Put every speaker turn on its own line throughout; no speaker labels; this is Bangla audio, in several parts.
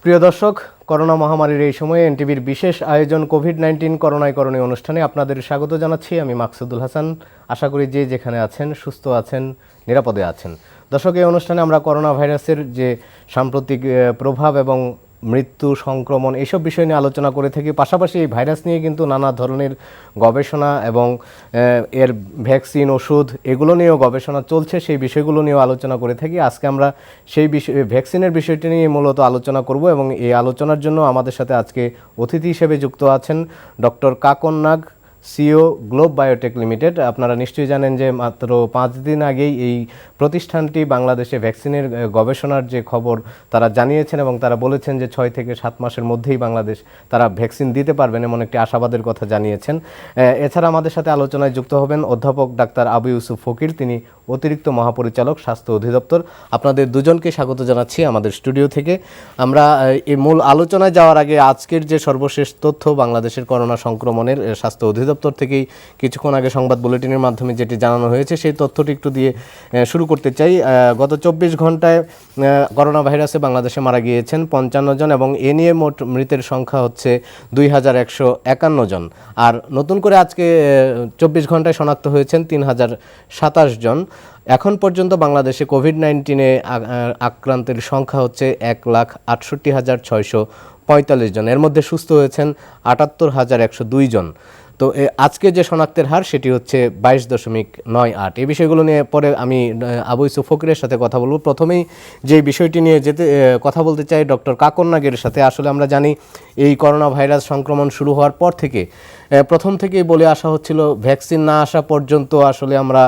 প্রিয় দর্শক, করোনা মহামারীর এই সময়ে এনটিভির বিশেষ আয়োজন কোভিড-19 করোনায় করণীয় অনুষ্ঠানে আপনাদের স্বাগত জানাচ্ছি। আমি মাকসুদুল হাসান। আশা করি যে যেখানে আছেন সুস্থ আছেন, নিরাপদে আছেন। দর্শক, এই অনুষ্ঠানে আমরা করোনা ভাইরাসের যে সাম্প্রতিক প্রভাব এবং মৃত্যু, সংক্রমণ এইসব বিষয় নিয়ে আলোচনা করে থাকি। পাশাপাশি এই ভাইরাস নিয়ে কিন্তু নানা ধরনের গবেষণা এবং এর ভ্যাকসিন, ওষুধ এগুলো নিয়েও গবেষণা চলছে, সেই বিষয়গুলো নিয়েও আলোচনা করে থাকি। আজকে আমরা সেই বিষয় ভ্যাকসিনের বিষয়টি নিয়ে মূলত আলোচনা করব এবং এই আলোচনার জন্য আমাদের সাথে আজকে অতিথি হিসেবে যুক্ত আছেন ডক্টর কাকন নাগ, সিও, গ্লোব বায়োটেক লিমিটেড। আপনারা নিশ্চয়ই জানেন যে মাত্র 5 দিন আগেই এই প্রতিষ্ঠানটি বাংলাদেশে ভ্যাকসিনের গবেষণার যে খবর তারা জানিয়েছেন এবং তারা বলেছেন যে 6 থেকে 7 মাসের মধ্যেই বাংলাদেশ তারা ভ্যাকসিন দিতে পারবেন, এমন একটি আশাবাদের কথা জানিয়েছেন। এছাড়া আমাদের সাথে আলোচনায় যুক্ত হবেন অধ্যাপক ডাক্তার আবু ইউসুফ ফকির, তিনি অতিরিক্ত মহাপরিচালক, স্বাস্থ্য অধিদপ্তর। আপনাদের দুজনকে স্বাগত জানাচ্ছি আমাদের স্টুডিও থেকে। আমরা এই মূল আলোচনায় যাওয়ার আগে আজকের যে সর্বশেষ তথ্য বাংলাদেশের করোনা সংক্রমণের স্বাস্থ্য অধিদপ্তর থেকেই কিছুক্ষণ আগে সংবাদ বুলেটিনের মাধ্যমে যেটি জানানো হয়েছে সেই তথ্যটি একটু দিয়ে শুরু করতে চাই। গত 24 ঘন্টায় করোনা ভাইরাসে বাংলাদেশে মারা গিয়েছেন 55 জন এবং এ নিয়ে মোট মৃতের সংখ্যা হচ্ছে 2151 জন। আর নতুন করে আজকে 24 ঘন্টায় শনাক্ত হয়েছেন 3027 জন। এখন পর্যন্ত বাংলাদেশে কোভিড-19 আক্রান্তের সংখ্যা হচ্ছে 1,68,645 জন। এর মধ্যে সুস্থ হয়েছেন 78,102 জন। তো আজকে যে শনাক্তের হার সেটি হচ্ছে 22.98। এই বিষয়গুলো নিয়ে পরে আমি আবু ইউসুফ ফকিরের সাথে কথা বলবো। প্রথমেই যে বিষয়টি নিয়ে কথা বলতে চাই ডক্টর কাকন নাগের সাথে। আসলে আমরা জানি এই করোনা ভাইরাস সংক্রমণ শুরু হওয়ার পর থেকে প্রথম থেকেই বলে আসা হচ্ছিল ভ্যাকসিন না আসা পর্যন্ত আসলে আমরা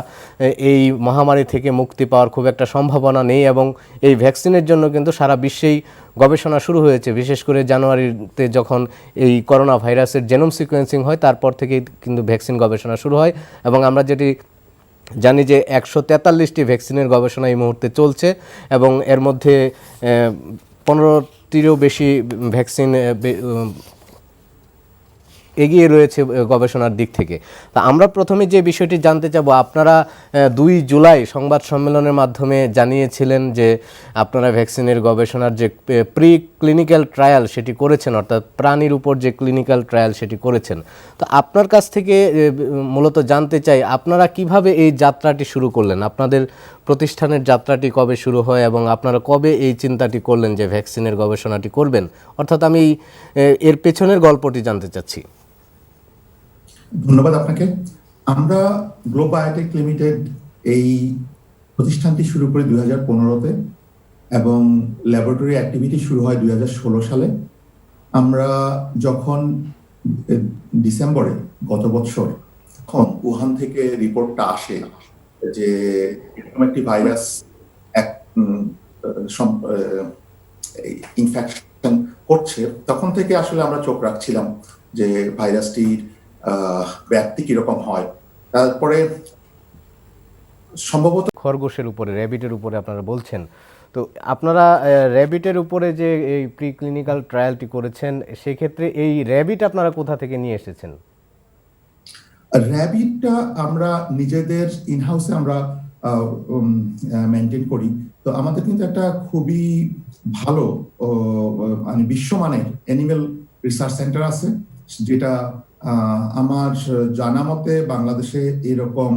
এই মহামারী থেকে মুক্তি পাওয়ার খুব একটা সম্ভাবনা নেই এবং এই ভ্যাকসিনের জন্য কিন্তু সারা বিশ্বেই গবেষণা শুরু হয়েছে। বিশেষ করে জানুয়ারিতে যখন এই করোনা ভাইরাসের জেনোম সিকোয়েন্সিং হয় তারপর থেকেই কিন্তু ভ্যাকসিন গবেষণা শুরু হয় এবং আমরা যেটি জানি যে 143টি ভ্যাকসিনের গবেষণা এই মুহূর্তে চলছে এবং এর মধ্যে 15টিরও বেশি ভ্যাকসিন এগিয়ে রয়েছে গবেষণার দিক থেকে। তা আমরা প্রথমে যে বিষয়টি জানতে চাব, আপনারা 2 জুলাই সংবাদ সম্মেলনের মাধ্যমে জানিয়েছিলেন যে আপনারা ভ্যাকসিনের গবেষণার যে প্রি ক্লিনিক্যাল ট্রায়াল সেটি করেছেন, অর্থাৎ প্রাণীর উপর যে ক্লিনিক্যাল ট্রায়াল সেটি করেছেন। তো আপনার কাছ থেকে মূলত জানতে চাই আপনারা কিভাবে এই যাত্রাটি শুরু করলেন, আপনাদের প্রতিষ্ঠানের যাত্রাটি কবে শুরু হয় এবং আপনারা কবে এই চিন্তাটি করলেন যে ভ্যাকসিনের গবেষণাটি করবেন, অর্থাৎ আমি এর পেছনের গল্পটি জানতে চাচ্ছি।
ধন্যবাদ আপনাকে। আমরা গ্লোব বায়োটেক লিমিটেড এই প্রতিষ্ঠানটি শুরু করি 2015-তে এবং ল্যাবরেটরি অ্যাক্টিভিটি শুরু হয় 2016 সালে। আমরা যখন ডিসেম্বরে গত বছর তখন উহান থেকে রিপোর্টটা আসে যে এরকম একটি ভাইরাস ইনফেকশন করছে, তখন থেকে আসলে আমরা চোখ রাখছিলাম যে ভাইরাসটির ব্যাপ্তি কিরকম হয়। তারপরে সম্ভবত
খরগোশের উপরে, র্যাবিটের উপরে আপনারা বলছেন, তো আপনারা র্যাবিটের উপরে যে এই প্রি ক্লিনিক্যাল ট্রায়ালটি করেছেন সেক্ষেত্রে এই র্যাবিট আপনারা কোথা থেকে নিয়ে এসেছেন?
র্যাবিটটা আমরা নিজেদের ইনহাউসে আমরা মেনটেন করি। তো আমাদের কিন্তু একটা খুবই ভালো মানে বিশ্বমানের অ্যানিমেল রিসার্চ সেন্টার আছে, যেটা আমার জানা মতে বাংলাদেশে এরকম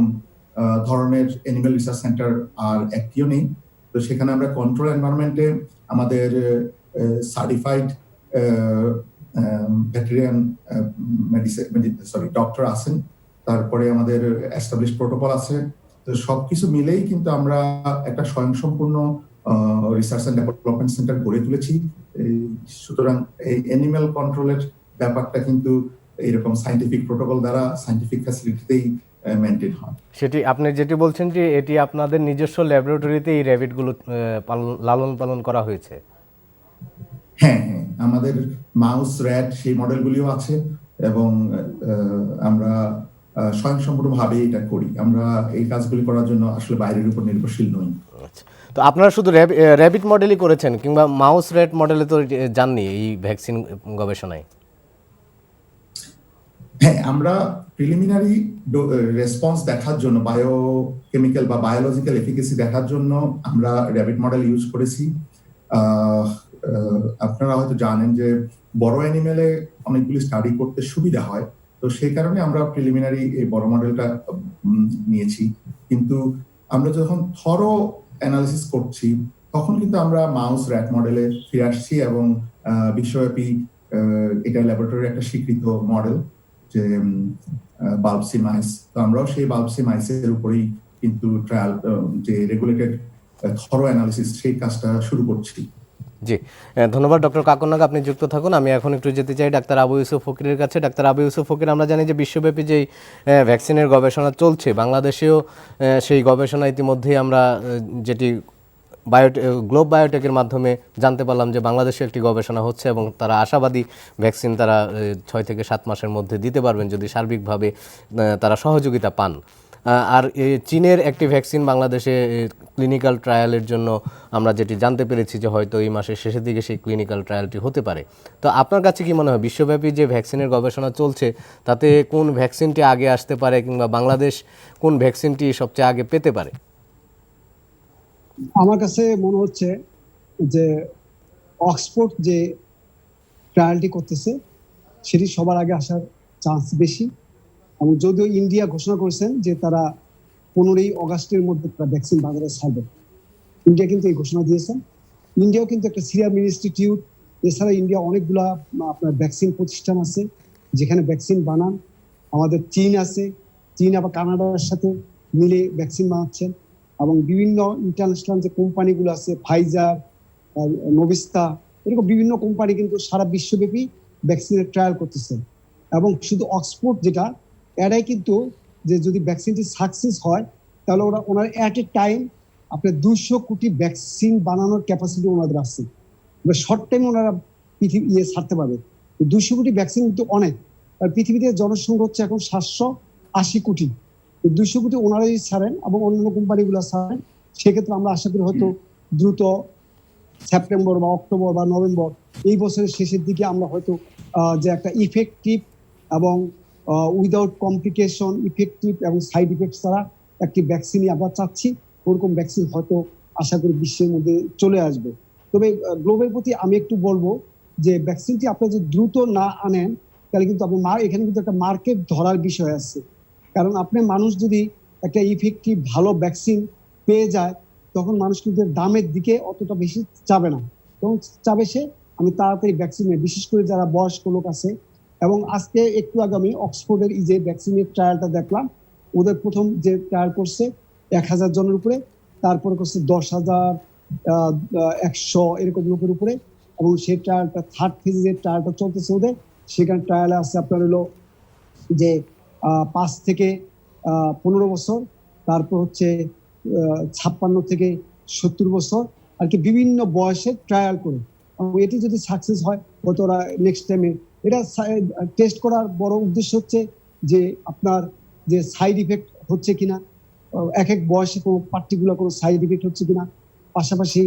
ধরনের অ্যানিমেল রিসার্চ সেন্টার আর একটিও নেই। তো সেখানে আমরা কন্ট্রোল এনভায়রনমেন্টে আমাদের সার্টিফাইড ভেটেরিয়ান ডক্টর আছেন, তারপরে আমাদের এস্টাবলিশ প্রোটোকল আছে। তো সবকিছু মিলেই কিন্তু আমরা একটা স্বয়ংসম্পূর্ণ রিসার্চ এন্ড ডেভেলপমেন্ট সেন্টার গড়ে তুলেছি। সুতরাং এই অ্যানিমেল কন্ট্রোলের ব্যাপারটা কিন্তু এরকম সায়েন্টিফিক প্রোটোকল দ্বারা সায়েন্টিফিক ফ্যাসিলিটিতেই মেনটেন হয়।
সেটি আপনি যেটি বলছেন যে এটি আপনাদের নিজস্ব ল্যাবরেটরিতে এই র্যাবিটগুলো লালন পালন করা হয়েছে।
হ্যাঁ হ্যাঁ, আমাদের মাউস, র্যাট সেই মডেলগুলিও আছে এবং আমরা স্বয়ংসম্পূর্ণভাবে এটা করি। আমরা এই কাজগুলি করার জন্য আসলে বাইরের উপর নির্ভরশীল নই।
তো আপনারা শুধু র্যাবিট মডেলই করেছেন কিংবা মাউস, র্যাট মডেলে তো যাননি এই ভ্যাকসিন গবেষণায়?
হ্যাঁ, আমরা প্রিলিমিনারি রেসপন্স দেখার জন্য, বায়োকেমিক্যাল বা বায়োলজিক্যাল এফিকেসি দেখার জন্য আমরা র্যাবিট মডেল ইউজ করেছি। আপনারা হয়তো জানেন যে বড় অ্যানিমেলে অনেকগুলি স্টাডি করতে সুবিধা হয়, তো সেই কারণে আমরা প্রিলিমিনারি এই বড় মডেলটা নিয়েছি। কিন্তু আমরা যখন থরো অ্যানালিসিস করছি তখন কিন্তু আমরা মাউস র্যাট মডেলে ফিরে আসছি এবং বিশ্বব্যাপী এটা ল্যাবরেটরির একটা স্বীকৃত মডেল যে বাল্বসি মাইস, তো আমরাও সেই বাল্বসি মাইসের উপরেই কিন্তু ট্রায়াল যে রেগুলেটেড থরো অ্যানালিসিস সেই কাজটা শুরু করছি।
জি, ধন্যবাদ ডক্টর কাকন নাগ, আপনি যুক্ত থাকুন। আমি এখন একটু যেতে চাই ডাক্তার আবু ইউসুফ ফকিরের কাছে। ডাক্তার আবু ইউসুফ ফকির, আমরা জানি যে বিশ্বব্যাপী যেই ভ্যাকসিনের গবেষণা চলছে, বাংলাদেশেও সেই গবেষণা ইতিমধ্যেই আমরা যেটি গ্লোব বায়োটেকের মাধ্যমে জানতে পারলাম যে বাংলাদেশে একটি গবেষণা হচ্ছে এবং তারা আশাবাদী ভ্যাকসিন তারা 6 থেকে 7 মাসের মধ্যে দিতে পারবেন যদি সার্বিকভাবে তারা সহযোগিতা পান। আর চীনের একটি ভ্যাকসিন বাংলাদেশে ক্লিনিক্যাল ট্রায়ালের জন্য আমরা যেটি জানতে পেরেছি যে হয়তো এই মাসের শেষের দিকে সেই ক্লিনিক্যাল ট্রায়ালটি হতে পারে। তো আপনার কাছে কি মনে হয় বিশ্বব্যাপী যে ভ্যাকসিনের গবেষণা চলছে তাতে কোন ভ্যাকসিনটি আগে আসতে পারে, কিংবা বাংলাদেশ কোন ভ্যাকসিনটি সবচেয়ে আগে পেতে পারে?
আমার কাছে মনে হচ্ছে যে অক্সফোর্ড যে ট্রায়ালটি করতেছে সেটি সবার আগে আসার চান্স বেশি। এবং যদিও ইন্ডিয়া ঘোষণা করেছেন যে তারা 15ই অগাস্টের মধ্যে তারা ভ্যাকসিন বাজারে ছাড়বে, ইন্ডিয়া কিন্তু এই ঘোষণা দিয়েছেন। ইন্ডিয়াও কিন্তু একটা সিরাম ইনস্টিটিউট, এছাড়া ইন্ডিয়া অনেকগুলা আপনার ভ্যাকসিন প্রতিষ্ঠান আছে যেখানে ভ্যাকসিন বানান। আমাদের চীন আছে, চীন আবার কানাডার সাথে মিলে ভ্যাকসিন বানাচ্ছেন। এবং বিভিন্ন ইন্টারন্যাশনাল যে কোম্পানিগুলো আছে, ফাইজার, নোভিস্তা, এরকম বিভিন্ন কোম্পানি কিন্তু সারা বিশ্বব্যাপী ভ্যাকসিনের ট্রায়াল করতেছে। এবং শুধু অক্সফোর্ড যেটা, এরাই কিন্তু যে যদি ভ্যাকসিনটি সাকসেস হয় তাহলে ওনার অ্যাট এ টাইম আপনার 200 কোটি ভ্যাকসিন বানানোর ক্যাপাসিটি ওনাদের আছে। শর্ট টাইমে ওনারা পৃথিবী ছাড়তে পারবে। 200 কোটি ভ্যাকসিন কিন্তু অনেক, আর পৃথিবীতে জনসংখ্যা হচ্ছে এখন 780 কোটি। 200 কোটি ওনারাই ছাড়েন এবং অন্যান্য কোম্পানিগুলো ছাড়েন, সেক্ষেত্রে আমরা আশা করি হয়তো দ্রুত সেপ্টেম্বর বা অক্টোবর বা নভেম্বর এই বছরের শেষের দিকে আমরা হয়তো যে একটা ইফেক্টিভ এবং উইদাউট কমপ্লিকেশন, ইফেক্টিভ এবং সাইড ইফেক্ট ছাড়া একটি ভ্যাকসিনই আমরা চাচ্ছি। ওরকম ভ্যাকসিন হয়তো আশা করি বিশ্বের মধ্যে চলে আসবে। তবে গ্লোবের প্রতি আমি একটু বলবো যে ভ্যাকসিনটি আপনি যদি দ্রুত না আনেন তাহলে কিন্তু আপনি এখানে কিন্তু একটা মার্কেট ধরার বিষয় আছে। কারণ আপনি মানুষ যদি একটা ইফেক্টিভ ভালো ভ্যাকসিন পেয়ে যায় তখন মানুষ কিন্তু দামের দিকে অতটা বেশি চাবে না, তখন চাবে সে আমি তাড়াতাড়ি ভ্যাকসিন নেই, বিশেষ করে যারা বয়স্ক লোক আছে। এবং আজকে একটু আগে আমি অক্সফোর্ডের এই যে ভ্যাকসিনের ট্রায়ালটা দেখলাম, ওদের প্রথম যে ট্রায়াল করছে 1000 জনের উপরে, তারপরে করছে 10,100 এরকম লোকের উপরে, এবং সেই ট্রায়ালটা থার্ড ফেজের ট্রায়ালটা চলতেছে ওদের। সেখানে ট্রায়ালে আছে আপনার হলো যে 5 থেকে 15 বছর, তারপর হচ্ছে 56 থেকে 70 বছর, আর কি বিভিন্ন বয়সের ট্রায়াল করে। এটি যদি সাকসেস হয় হয়তো ওরা নেক্সট টাইমে এটা টেস্ট করার বড় উদ্দেশ্য হচ্ছে যে আপনার যে সাইড ইফেক্ট হচ্ছে কিনা, এক এক বয়সে কোনো পার্টিকুলার কোনো সাইড ইফেক্ট হচ্ছে কিনা, পাশাপাশি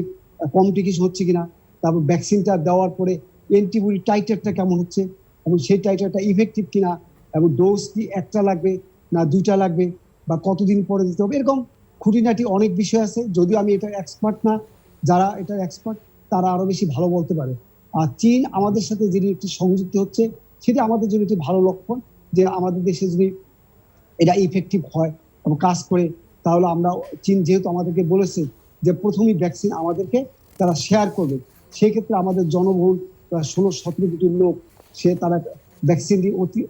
কমপ্লিকেশন হচ্ছে কিনা, তারপর ভ্যাকসিনটা দেওয়ার পরে অ্যান্টিবডি টাইটারটা কেমন হচ্ছে এবং সেই টাইটারটা ইফেক্টিভ কিনা, এবং ডোজ কি একটা লাগবে না 2টা লাগবে বা কতদিন পরে দিতে হবে, এরকম খুঁটিনাটি অনেক বিষয় আছে। যদিও আমি এটা এক্সপার্ট না, যারা এটা এক্সপার্ট তারা আরো বেশি ভালো বলতে পারে। আর চীন আমাদের সাথে যেটি একটি সংযুক্ত হচ্ছে সেটা আমাদের জন্য একটি ভালো লক্ষণ যে আমাদের দেশে যদি এটা ইফেক্টিভ হয় এবং কাজ করে তাহলে আমরা, চীন যেহেতু আমাদেরকে বলেছে যে প্রথমেই ভ্যাকসিন আমাদেরকে তারা শেয়ার করবে, সেক্ষেত্রে আমাদের জনবহুল প্রায় 16-17 কোটি লোক তারা ভ্যাকসিনটি অতি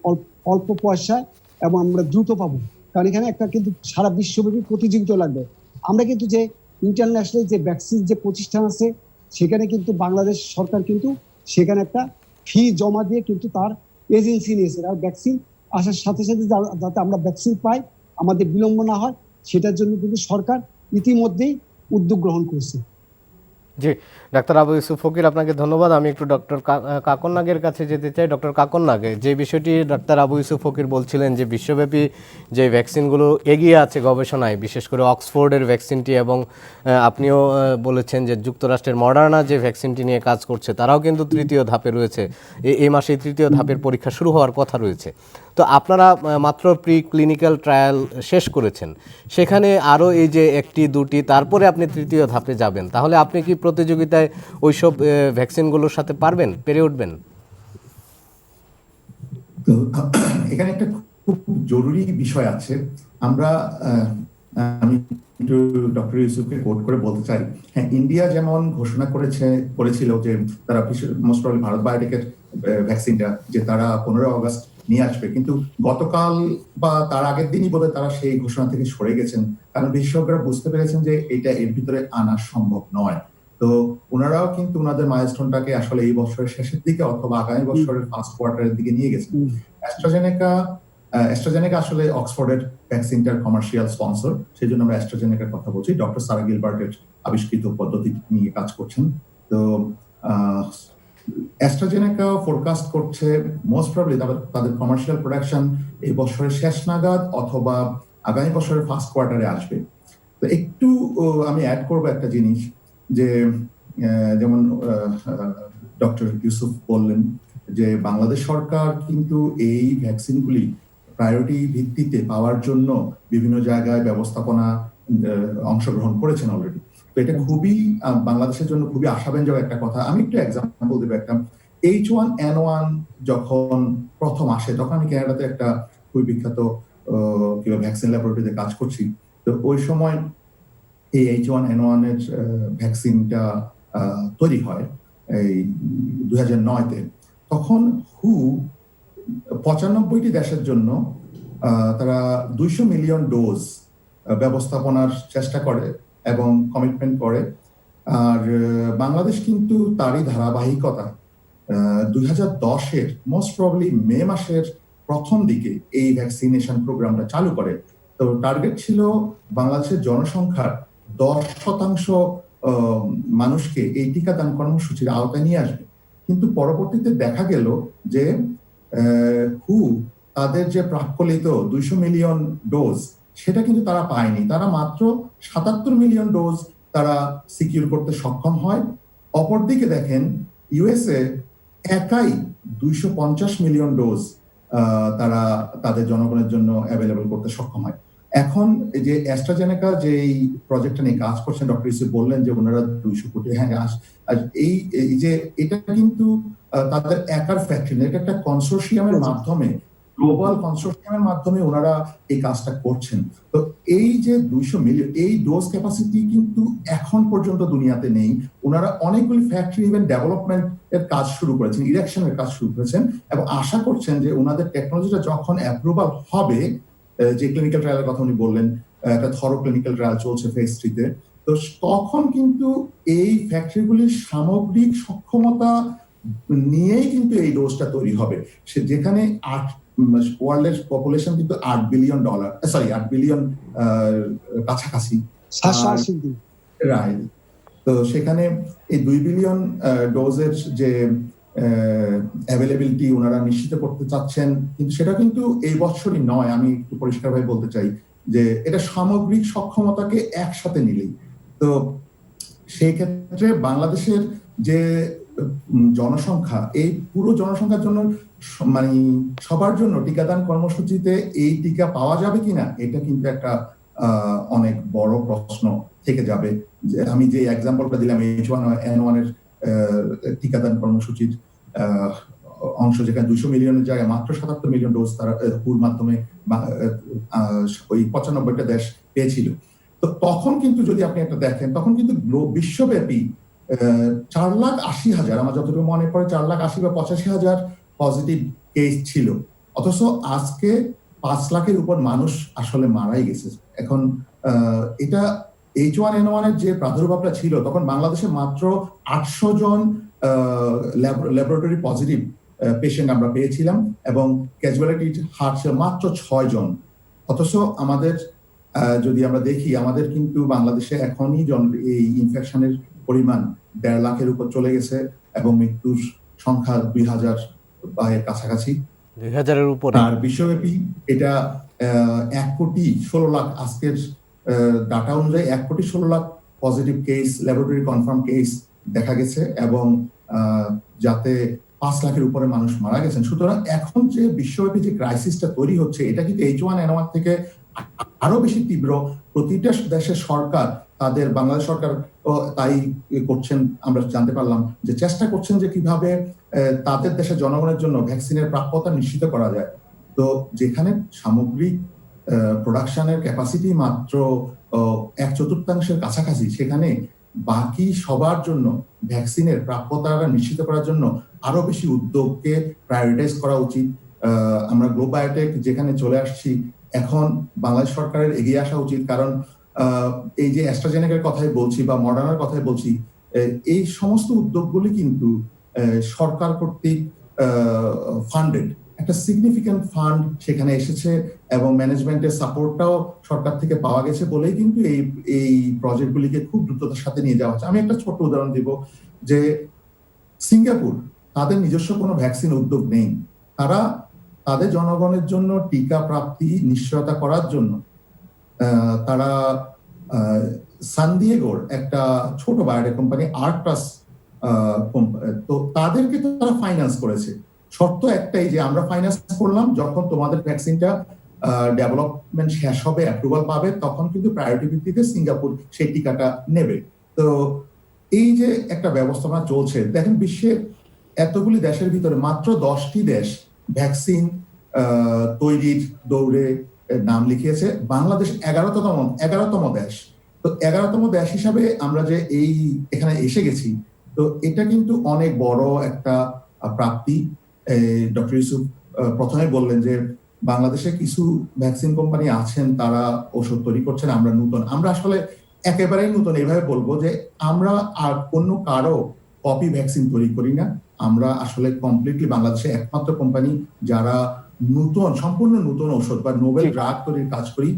অল্প পয়সায় এবং আমরা দ্রুত পাবো। কারণ এখানে একটা কিন্তু সারা বিশ্বব্যাপী প্রতিযোগিতা লাগবে। আমরা কিন্তু যে ইন্টারন্যাশনাল যে ভ্যাকসিন যে প্রতিষ্ঠান আছে সেখানে কিন্তু বাংলাদেশ সরকার কিন্তু সেখানে একটা ফি জমা দিয়ে কিন্তু তার এজেন্সি নিয়েছে, আর ভ্যাকসিন আসার সাথে সাথে যাতে আমরা ভ্যাকসিন পাই, আমাদের বিলম্ব না হয়, সেটার জন্য কিন্তু সরকার ইতিমধ্যেই উদ্যোগ গ্রহণ করেছে।
জি, ডাক্তার আবু ইউসুফ ফকির, আপনাকে ধন্যবাদ। আমি একটু ডক্টর কাকন নাগের কাছে যেতে চাই। ডক্টর কাকন নাগে, যে বিষয়টি ডাক্তার আবু ইউসুফ ফকির বলছিলেন যে বিশ্বব্যাপী যে ভ্যাকসিনগুলো এগিয়ে আছে গবেষণায়, বিশেষ করে অক্সফোর্ডের ভ্যাকসিনটি, এবং আপনিও বলেছেন যে যুক্তরাষ্ট্রের মডার্না যে ভ্যাকসিনটি নিয়ে কাজ করছে তারাও কিন্তু তৃতীয় ধাপে রয়েছে, এই মাসে তৃতীয় ধাপের পরীক্ষা শুরু হওয়ার কথা রয়েছে। তো আপনারা মাত্র প্রি ক্লিনিক্যাল ট্রায়াল শেষ করেছেন, সেখানে আরও এই যে একটি দুটি তারপরে আপনি তৃতীয় ধাপে যাবেন, তাহলে আপনি কি প্রতিযোগিতায় ওইসব ভ্যাকসিনগুলোর সাথে পেরে উঠবেন?
তো এখানে একটা খুব জরুরি বিষয় আছে। আমরা আমি একটু ডক্টর ইউসুফকে কোট করে বলতে চাই, হ্যাঁ, ইন্ডিয়া যেমন ঘোষণা করেছিল যে তারা মোস্ট প্রবাবলি ভারত বায়োটেকের ভ্যাকসিনটা যে তারা 15 আগস্ট নিয়ে আসবে, কিন্তু গতকাল বা তার আগের দিনই বোধহয় তারা সেই ঘোষণা থেকে সরে গেছেন, কারণ বিশেষজ্ঞরা বুঝতে পেরেছেন যে এটা এর ভিতরে আনা সম্ভব নয়। তো ওনারাও কিন্তু ওনাদের মাইলস্টোনটাকে আসলে এই বছরের শেষের দিকে অথবা আগামী বছরের ফার্স্ট কোয়ার্টারের দিকে নিয়ে গেছেন। অ্যাস্ট্রাজেনেকা আসলে অক্সফোর্ডের ভ্যাকসিনটার কমার্শিয়াল স্পন্সর, সেই জন্য আমরা অ্যাস্ট্রাজেনেকার কথা বলছি। ডক্টর সারা গিলবার্টের আবিষ্কৃত পদ্ধতি নিয়ে কাজ করছেন। তো অ্যাস্ট্রাজেনেকা ফোরকাস্ট করছে মোস্ট প্রবাবলি তাদের কমার্শিয়াল প্রোডাকশন এই বছরের শেষ নাগাদ অথবা আগামী বছরের ফার্স্ট কোয়ার্টারে আসবে। তো একটু আমি অ্যাড করবো একটা জিনিস, যে যেমন ডক্টর ইউসুফ বললেন যে বাংলাদেশ সরকার কিন্তু এই ভ্যাকসিনগুলি প্রায়োরিটি ভিত্তিতে পাওয়ার জন্য বিভিন্ন জায়গায় ব্যবস্থাপনা অংশগ্রহণ করেছেন অলরেডি। তো এটা খুবই বাংলাদেশের জন্য খুবই আশাব্যঞ্জক একটা কথা। আমি একটু এক্সাম্পল দেবো। একটা H1N1 যখন প্রথম আসে, তখন আমি কানাডাতে একটা খুবই বিখ্যাত ভ্যাকসিন ল্যাবরেটরিতে কাজ করছি। তো ওই সময় এই H1N1 এর ভ্যাকসিনটা তৈরি হয় এই 2009-তে। তখন হু 95টি দেশের জন্য তারা 200 মিলিয়ন ডোজ ব্যবস্থাপনার চেষ্টা করে এবং কমিটমেন্ট করে। আর বাংলাদেশ কিন্তু তারই ধারাবাহিকতা 2010-এর মোস্ট প্রবাবলি মে মাসের প্রথম দিকে এই ভ্যাকসিনেশন প্রোগ্রামটা চালু করে। তো টার্গেট ছিল বাংলাদেশের জনসংখ্যার 10% মানুষকে এই টিকাদান কর্মসূচির আওতায় নিয়ে আসবে। কিন্তু পরবর্তীতে দেখা গেল যে হু তাদের যে প্রাক্কলিত 200 মিলিয়ন ডোজ সেটা কিন্তু তারা পায়নি। তারা মাত্র 77 মিলিয়ন ডোজ তারা সিকিউর করতে সক্ষম হয়। অপরদিকে দেখেন ইউএসএ একাই 250 মিলিয়ন ডোজ তারা তাদের জনগণের জন্য অ্যাভেলেবল করতে সক্ষম হয়। এখন যে অ্যাস্ট্রাজেনেকা যে এই প্রজেক্টটা নিয়ে কাজ করছেন, ডক্টর ইউসুফ বললেন যে ওনারা 200 কোটি, হ্যাঁ, এই যে এটা কিন্তু তাদের একার ফ্যাক্টরি না, এটা একটা কনসোর্শিয়ামের মাধ্যমে, গ্লোবাল কনসোর্শিয়ামের মাধ্যমে ওনারা এই কাজটা করছেন। তো এই যে 200 মিলিয়ন এই ডোজ ক্যাপাসিটি কিন্তু এখন পর্যন্ত দুনিয়াতে নেই। ওনারা অনেকগুলি ফ্যাক্টরি ইভেন ডেভেলপমেন্ট এর কাজ শুরু করেছেন, ইরেকশনের কাজ শুরু করেছেন এবং আশা করছেন যে ওনাদের টেকনোলজিটা যখন অ্যাপ্রুভাল হবে, যে ক্লিনিক্যাল ট্রায়ালের কথা উনি বললেন, একটা থরো ক্লিনিক্যাল ট্রায়াল চলছে ফেজ 3-তে, তো তখন কিন্তু এই ফ্যাক্টরিগুলির সামগ্রিক সক্ষমতা নিয়েই কিন্তু এই ডোজটা তৈরি হবে। সে যেখানে ওয়ার্ল্ডের পপুলেশন কিন্তু $8 বিলিয়ন কাছাকাছি, রাইট। তো সেখানে এই 2 বিলিয়ন ডোজের যে অ্যাভেলেবিলিটি ওনারা নিশ্চিত করতে চাচ্ছেন, কিন্তু সেটা কিন্তু এই বছরই নয়। আমি একটু পরিষ্কারভাবে বলতে চাই যে এটা সামগ্রিক সক্ষমতাকে একসাথে নিলেই। তো সেই ক্ষেত্রে বাংলাদেশের যে জনসংখ্যা, এই পুরো জনসংখ্যার জন্য মানে সবার জন্য টিকাদান কর্মসূচিতে এই টিকা পাওয়া যাবে কিনা, এটা কিন্তু একটা অনেক বড় প্রশ্ন থেকে যাবে। যে আমি যে এক্সাম্পলটা দিলাম H1N1 এর টিকাদান কর্মসূচির অংশ, যেখানে 200 মিলিয়নের জায়গায় মাত্র 77 মিলিয়ন ডোজ তারা হুর মাধ্যমে ওই 95টা দেশ পেয়েছিল। তো তখন কিন্তু যদি আপনি একটা দেখেন, তখন কিন্তু বিশ্বব্যাপী 4,80,000, আমার যতটুকু মনে পড়ে 4,80,000 বা 85,000 পজিটিভ কেস ছিল। অথচ আজকে 5 লাখের উপর মানুষ আসলে মারাই গেছে। এখন এটা H1N1 এর যে প্রাদুর্ভাবটা ছিল, তখন বাংলাদেশে মাত্র 800 জন ল্যাবরেটরি পজিটিভ পেশেন্ট আমরা পেয়েছিলাম এবং ক্যাজুয়ালিটির হার ছিল মাত্র 6 জন। অথচ আমাদের যদি আমরা দেখি, আমাদের কিন্তু বাংলাদেশে এখনই এই ইনফেকশনের পরিমাণ 1.5 লাখের উপর চলে গেছে এবং মৃত্যুর সংখ্যা 2,000 বা এর কাছাকাছি,
2,000-এর উপরে।
আর বিশ্বব্যাপী এটা 1,16,00,000 আজকের ডাটা অনুযায়ী 1,16,00,000 positive case, laboratory confirm case দেখা গেছে এবং যাতে 5 লাখের উপরে মানুষ মারা গেছেন। সুতরাং এখন যে বিশ্বব্যাপী যে ক্রাইসিসটা তৈরি হচ্ছে, এটা কিন্তু H1N1 থেকে আরো বেশি তীব্র। প্রতিটা দেশের সরকার, তাদের বাংলাদেশ সরকার তাই করছেন, আমরা জানতে পারলাম যে চেষ্টা করছেন যে কিভাবে তাদের দেশের জনগণের জন্য ভ্যাকসিনের প্রাপ্যতা নিশ্চিত করা যায়। তো যেখানে সামগ্রিক প্রোডাকশনের ক্যাপাসিটি মাত্র 1/4 কাছাকাছি, সেখানে বাকি সবার জন্য ভ্যাকসিনের প্রাপ্যতা নিশ্চিত করার জন্য আরো বেশি উদ্যোগকে প্রায়োরিটাইজ করা উচিত। আমরা গ্লোব বায়োটেক যেখানে চলে আসছি, এখন বাংলাদেশ সরকারের এগিয়ে আসা উচিত, কারণ এই যে অ্যাস্ট্রাজেনেকার কথাই বলছি বা মডার্নার কথাই বলছি, এই সমস্ত উদ্যোগগুলি কিন্তু সরকার কর্তৃক ফান্ডেড, একটা সিগনিফিক্যান্ট ফান্ড সেখানে এসেছে এবং ম্যানেজমেন্টের সাপোর্টটাও সরকার থেকে পাওয়া গেছে বলেই কিন্তু এই প্রজেক্টগুলিকে খুব দ্রুততার সাথে নিয়ে যাওয়া হচ্ছে। আমি একটা ছোট্ট উদাহরণ দিব যে সিঙ্গাপুর, তাদের নিজস্ব কোনো ভ্যাকসিন উদ্যোগ নেই। তারা তাদের জনগণের জন্য টিকা প্রাপ্তি নিশ্চয়তা করার জন্য তারা সান দিয়েগোর একটা ছোট বায়োটেক কোম্পানি আর্টপ্লাস, তো তাদেরকে তো তারা ফাইন্যান্স করেছে। শর্ত একটাই যে আমরা ফাইন্যান্স করলাম, যখন তোমাদের ভ্যাকসিনটা ডেভেলপমেন্ট শেষ হবে, অ্যাপ্রুভাল পাবে, তখন কিন্তু প্রায়োরিটি ভিত্তিতে সিঙ্গাপুর সেই টিকাটা নেবে। তো এই যে একটা ব্যবস্থাপনা চলছে, দেখেন বিশ্বের এতগুলি দেশের ভিতরে মাত্র 10টি দেশ ভ্যাকসিন তৈরির দৌড়ে নাম লিখিয়েছে। বাংলাদেশ 11তম দেশ। তো 11তম দেশ হিসাবে আমরা যে এখানে এসে গেছি, তো এটা কিন্তু অনেক বড় একটা প্রাপ্তি। ডক্টর ইউসুফ প্রথমে বললেন যে বাংলাদেশে কিছু ভ্যাকসিন কোম্পানি আছেন, তারা ওষুধ তৈরি করছেন, আমরা নতুন। আমরা আসলে একেবারেই নতুন এইভাবে বলবো যে আমরা আর অন্য কারো কপি ভ্যাকসিন তৈরি করি না। আমরা আসলে কমপ্লিটলি বাংলাদেশে একমাত্র কোম্পানি যারা সম্পূর্ণ নতুন ঔষধ বা নোবেল ড্রাগ তৈরির কাজ করি।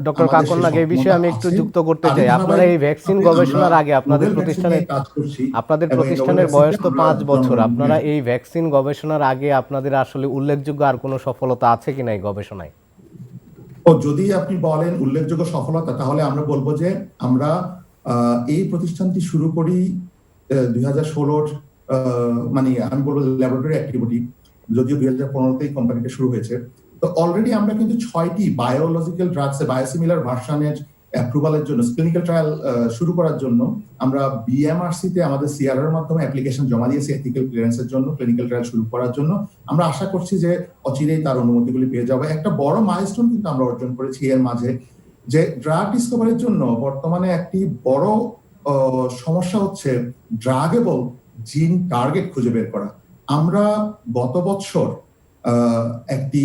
ডক্টর কাকন নাগ, এই বিষয়ে আমি একটু যুক্ত করতে চাই। আপনারা এই ভ্যাকসিন গবেষণার আগে আপনাদের প্রতিষ্ঠানের বয়স তো 5 বছর। আপনারা এই ভ্যাকসিন গবেষণার আগে আপনাদের আসলে উল্লেখযোগ্য আর কোনো সফলতা আছে কিনা এই গবেষণায়?
যদি আপনি বলেন উল্লেখযোগ্য সফলতা, তাহলে আমরা বলবো যে আমরা এই প্রতিষ্ঠানটি শুরু করি 2016, মানে আমি বলবো ল্যাবরেটরি অ্যাক্টিভিটি, যদিও 2015তেই কোম্পানিটা শুরু হয়েছে। তো অলরেডি আমরা কিন্তু 6টি বায়োলজিক্যাল ড্রাগস বায়োসিমিলার ভার্সনের অ্যাপ্রুভালের জন্য, ক্লিনিক্যাল ট্রায়াল শুরু করার জন্য আমরা বিএমআরসি তে আমাদের সিআরআর মাধ্যমে অ্যাপ্লিকেশন জমা দিয়েছি এথিক্যাল ক্লিয়ারেন্সের জন্য, ক্লিনিক্যাল ট্রায়াল শুরু করার জন্য। আমরা আশা করছি যে অচিরেই তার অনুমতিগুলি পেয়ে যাবে। একটা বড় মাইলস্টোন কিন্তু আমরা অর্জন করেছি এর মাঝে, যে ড্রাগ ডিসকভারির জন্য বর্তমানে একটি বড় সমস্যা হচ্ছে ড্রাগেবল জিন টার্গেট খুঁজে বের করা। আমরা গত বছর একটি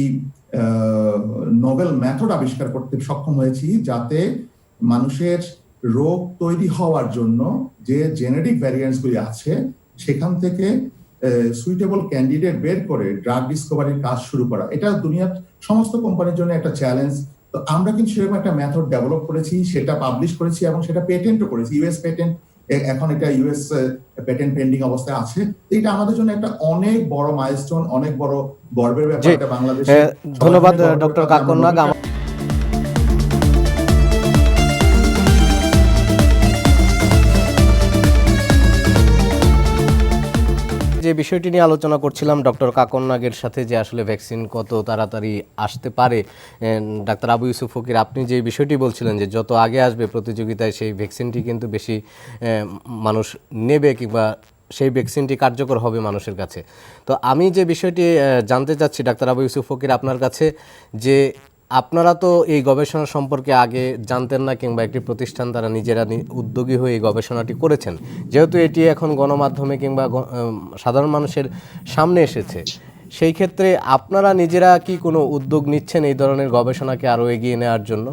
নোবেল মেথড আবিষ্কার করতে সক্ষম হয়েছি, যাতে মানুষের রোগ তৈরি হওয়ার জন্য যে জেনেটিক ভ্যারিয়েন্টস গুলি আছে, সেখান থেকে সুইটেবল ক্যান্ডিডেট বের করে ড্রাগ ডিসকভারির কাজ শুরু করা। এটা দুনিয়ার সমস্ত কোম্পানির জন্য একটা চ্যালেঞ্জ। তো আমরা কিন্তু সেরকম একটা মেথড ডেভেলপ করেছি, সেটা পাবলিশ করেছি এবং সেটা পেটেন্টও করেছি, ইউএস পেটেন্ট। এখন এটা ইউএস পেটেন্ট পেন্ডিং অবস্থায় আছে। এটা আমাদের জন্য একটা অনেক বড় মাইলস্টোন, অনেক বড় গর্বের ব্যাপার এটা বাংলাদেশে।
ধন্যবাদ ডক্টর কাকন নাগ। যে বিষয়টি নিয়ে আলোচনা করছিলাম ডক্টর কাকন নাগের সাথে, যে আসলে ভ্যাকসিন কত তাড়াতাড়ি আসতে পারে। ডাক্তার আবু ইউসুফ ফকির, আপনি যে বিষয়টি বলছিলেন যে যত আগে আসবে প্রতিযোগিতায় সেই ভ্যাকসিনটি কিন্তু বেশি মানুষ নেবে কিংবা সেই ভ্যাকসিনটি কার্যকর হবে মানুষের কাছে। তো আমি যে বিষয়টি জানতে চাচ্ছি ডাক্তার আবু ইউসুফ ফকির আপনার কাছে, যে আপনারা তো এই গবেষণা সম্পর্কে আগে জানতেন না, কিংবা একটি প্রতিষ্ঠান তারা নিজেরা উদ্যোগী হয়ে এই গবেষণাটি করেছেন, যেহেতু এটি এখন গণমাধ্যমে কিংবা সাধারণ মানুষের সামনে এসেছে, সেই ক্ষেত্রে আপনারা নিজেরা কি কোনো উদ্যোগ নিচ্ছেন এই ধরনের গবেষণাকে আরো এগিয়ে নেওয়ার জন্য?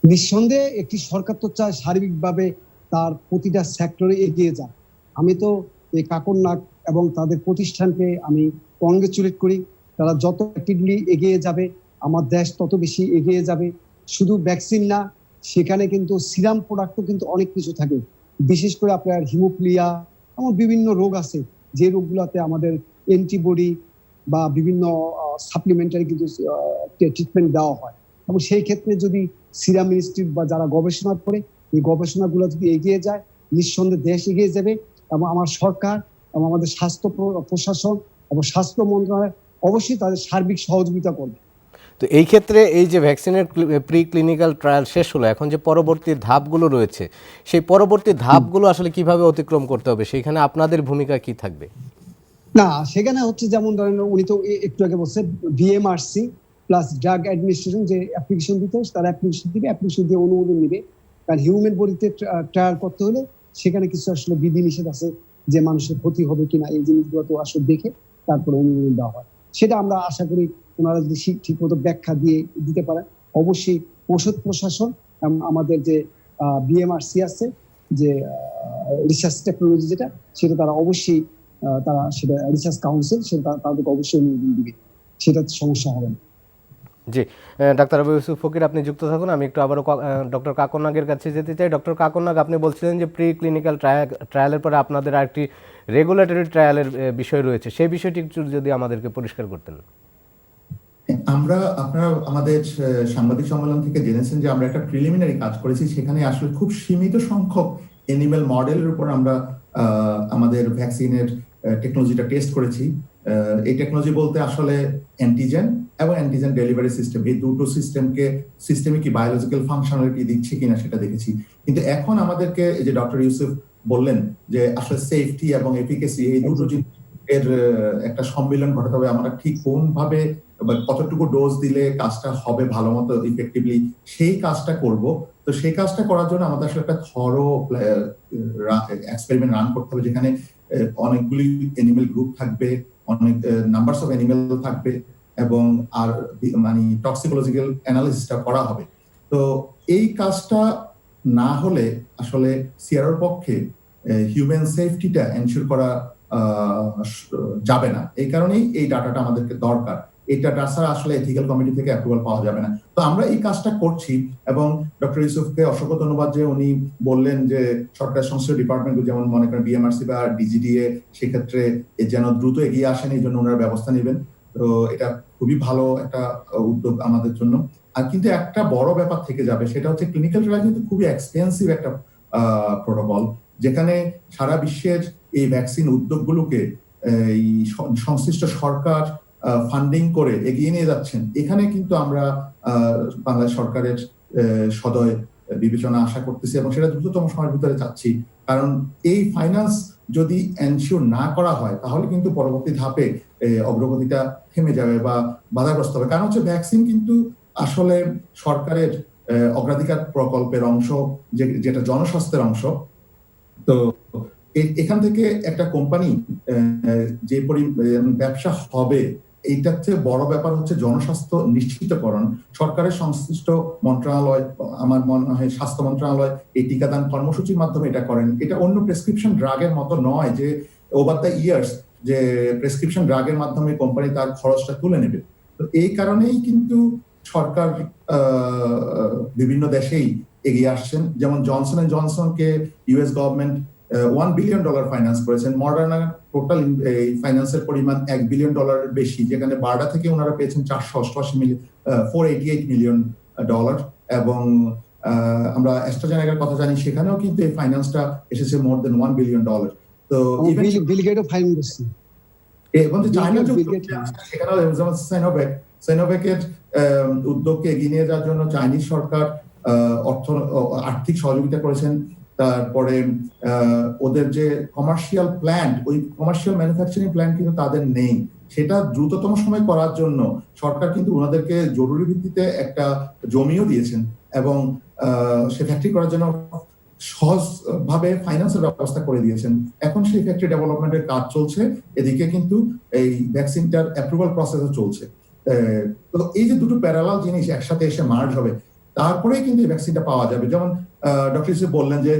নিঃসন্দেহে একটি সরকার তো চায় সার্বিকভাবে তার প্রতিটা সেক্টরে এগিয়ে যায়। আমি তো এই কাকন নাগ এবং তাদের প্রতিষ্ঠানকে আমি কংগ্রেচুলেট করি। তারা যত অ্যাক্টিভলি এগিয়ে যাবে, আমার দেশ তত বেশি এগিয়ে যাবে। শুধু ভ্যাকসিন না, সেখানে কিন্তু সিরাম প্রোডাক্টও কিন্তু অনেক কিছু থাকে। বিশেষ করে আপনার হিমোফিলিয়া, এমন বিভিন্ন রোগ আছে যে রোগগুলোতে আমাদের অ্যান্টিবডি বা বিভিন্ন সাপ্লিমেন্টারি কিন্তু ট্রিটমেন্ট দেওয়া হয়। এবং সেই ক্ষেত্রে যদি সিরাম ইনস্টিটিউট বা যারা গবেষণা করে এই গবেষণাগুলো যদি এগিয়ে যায়, নিঃসন্দেহে দেশ এগিয়ে যাবে। এবং আমার সরকার এবং আমাদের স্বাস্থ্য প্রশাসন এবং স্বাস্থ্য মন্ত্রণালয় অবশ্যই তাদের সার্বিক সহযোগিতা করবে।
তো এই ক্ষেত্রে এই যে ভ্যাকসিনের প্রি ক্লিনিক্যাল ট্রায়াল শেষ হলো, এখন যে পরবর্তী ধাপগুলো রয়েছে সেই পরবর্তী ধাপগুলো আসলে কিভাবে অতিক্রম করতে হবে, সেইখানে আপনাদের ভূমিকা কি থাকবে?
না, সেখানে হচ্ছে যেমন ধরেন উনি তো একটু আগে বলছে বিএমআরসি প্লাস ড্রাগ অ্যাডমিনিস্ট্রেশন যে অ্যাপ্লিকেশন দিতে হয়, তারা অ্যাপ্লিকেশন দিবে, অ্যাপ্লিকেশন দিয়ে অনুমোদন নিবে। কারণ হিউম্যান বডিতে ট্রায়াল করতে হলে সেখানে কিছু আসলে বিধিনিষেধ আছে, যে মানুষের ক্ষতি হবে কিনা এই জিনিসগুলো তো আসলে দেখে তারপরে অনুমোদন দেওয়া হয়। সেটা আমরা আশা করি ওনারা যদি ঠিক মতো ব্যাখ্যা দিয়ে দিতে পারেন, অবশ্যই ঔষধ প্রশাসন আমাদের যে বিএমআরসি আছে যে রিসার্চ টেকনোলজি যেটা, সেটা তারা অবশ্যই তারা সেটা রিসার্চ কাউন্সিল সেটা তাদেরকে অবশ্যই অনুমোদন দিবে, সেটা সমস্যা হবে না।
জি, ডাক্তার আবু ইউসুফ ফকির আপনি যুক্ত থাকুন। আমি একটু আবারও ডক্টর কাকন নাগের কাছে যেতে চাই। ডক্টর কাকন নাগ, আপনি বলছিলেন যে প্রি ক্লিনিক্যাল ট্রায়ালের পরে আপনাদের আরেকটি রেগুলেটরি ট্রায়ালের বিষয় রয়েছে, সেই বিষয়টি একটু যদি আমাদেরকে পরিষ্কার করতেন।
আপনারা আমাদের সাংবাদিক সম্মেলন থেকে জেনেছেন যে আমরা একটা প্রিলিমিনারি কাজ করেছি, সেখানে আসলে খুব সীমিত সংখ্যক এনিম্যাল মডেলের উপর আমরা আমাদের ভ্যাকসিনের টেকনোলজিটা টেস্ট করেছি। এই টেকনোলজি বলতে আসলে অ্যান্টিজেন এবং অ্যান্টিজেন ডেলিভারি সিস্টেম, এই দুটো সিস্টেমে কি বায়োলজিক্যাল ফাংশনালিটি দিচ্ছে কিনা সেটা দেখেছি। কিন্তু এখন আমাদেরকে এই যে ডক্টর ইউসুফ বললেন যে আসলে সেফটি এবং এফিকেসি এই দুটো এর একটা সম্মিলন ঘটাতে হবে। আমরা ঠিক কোন ভাবে কতটুকু ডোজ দিলে কাজটা হবে ভালো মতো ইফেক্টিভলি, সেই কাজটা করব। তো সেই কাজটা করার জন্য আমাদের আসলে একটা থরো এক্সপেরিমেন্ট রান করতে হবে, যেখানে অনেকগুলি এনিমেল গ্রুপ থাকবে, অনেক নাম্বারস অফ এনিমেল থাকবে এবং আর মানে টক্সিকোলজিক্যাল অ্যানালিসিসটা করা হবে। তো এই কাজটা না হলে আসলে সিআরওর পক্ষে হিউম্যান সেফটিটা এনশিওর করা যাবে না। এই কারণেই এই ডাটাটা আমাদেরকে দরকার। এই ডাটা ছাড়া আসলে এথিক্যাল কমিটি থেকে অ্যাপ্রুভাল পাওয়া যাবে না। তো আমরা এই কাজটা করছি এবং ডক্টর ইউসুফকে অসংখ্য ধন্যবাদ যে উনি বললেন যে সরকার সংশ্লিষ্ট ডিপার্টমেন্ট যেমন মনে করেন বিএমআরসি বা ডিজিডিএ সেক্ষেত্রে যেন দ্রুত এগিয়ে আসেন, এই জন্য ওনারা ব্যবস্থা নেবেন। তো এটা খুবই ভালো একটা উদ্যোগ আমাদের জন্য। আর কিন্তু একটা বড় ব্যাপার থেকে যাবে, সেটা হচ্ছে ক্লিনিক্যাল ট্রায়াল কিন্তু খুবই এক্সপেন্সিভ একটা প্রোটোকল, যেখানে সারা বিশ্বের এই ভ্যাকসিন উদ্যোগগুলোকে এই সংশ্লিষ্ট সরকার ফান্ডিং করে এগিয়ে নিয়ে যাচ্ছেন। এখানে কিন্তু আমরা বাংলাদেশ সরকারের সদয় বিবেচনা আশা করতেছি এবং সেটা দ্রুততম সময়ের ভিতরে চাচ্ছি। কারণ এই ফাইন্যান্স যদি এনশিওর না করা হয় তাহলে কিন্তু পরবর্তী ধাপে অগ্রগতিটা থেমে যাবে বা বাধাগ্রস্ত হবে। কারণ হচ্ছে ভ্যাকসিন কিন্তু আসলে সরকারের অগ্রাধিকার প্রকল্পের অংশ, যেটা জনস্বাস্থ্যের অংশ। তো এখান থেকে একটা কোম্পানি যে ব্যবসা হবে, এইটার চেয়ে বড় ব্যাপার হচ্ছে জনস্বাস্থ্য নিশ্চিতকরণ। সরকারের সংশ্লিষ্ট মন্ত্রণালয়, আমার মনে হয় স্বাস্থ্য মন্ত্রণালয় এই টিকাদান কর্মসূচির মাধ্যমে এটা করেন। এটা অন্য প্রেসক্রিপশন ড্রাগের মতো নয় যে ওভার দ্য ইয়ার্স যে প্রেসক্রিপশন ড্রাগের মাধ্যমে কোম্পানি তার খরচটা তুলে নেবে। তো এই কারণেই কিন্তু সরকার বিভিন্ন দেশেই এগিয়ে আসছেন। যেমন জনসন এন্ড জনসনকে ইউএস গভর্নমেন্ট $1 বিলিয়ন ফাইন্যান্স করেছেন। মডার্না টোটাল ফাইন্যান্সের পরিমাণ $1 বিলিয়ন বেশি, যেখানে বারডা থেকে ওনারা পেয়েছেন $488 মিলিয়ন। এবং আমরা অ্যাস্ট্রাজেনেকার কথা জানি, সেখানেও কিন্তু এই ফাইন্যান্সটা এসেছে মোর দেন $1 বিলিয়ন। তো
বিল গেটও ফাইন করছে
এবং চায়না সেখানেও যেমন সাইনোভ্যাকের উদ্যোগকে এগিয়ে নিয়ে যাওয়ার জন্য চাইনিজ সরকার আর্থিক সহযোগিতা করেছেন। তারপরে ওদের যে কমার্শিয়াল প্ল্যান্ট, ওই কমার্শিয়াল ম্যানুফ্যাকচারিং প্ল্যান্ট কিন্তু তাদের নেই। সেটা দ্রুততম সময় করার জন্য সরকার কিন্তু ওনাদেরকে জরুরি ভিত্তিতে একটা জমিও দিয়েছেন এবং সে ফ্যাক্টরি করার জন্য সহজভাবে ফাইন্যান্সের ব্যবস্থা করে দিয়েছেন। এখন সেই ফ্যাক্টরি ডেভেলপমেন্টের কাজ চলছে, এদিকে কিন্তু এই ভ্যাকসিনটার অ্যাপ্রুভাল প্রসেসও চলছে। তো এই যে দুটো প্যারালাল জিনিস একসাথে এসে মার্জ হবে, তারপরেই কিন্তু এই ভ্যাকসিনটা পাওয়া যাবে। যেমন ডক্টর ইউসুফ বললেন যে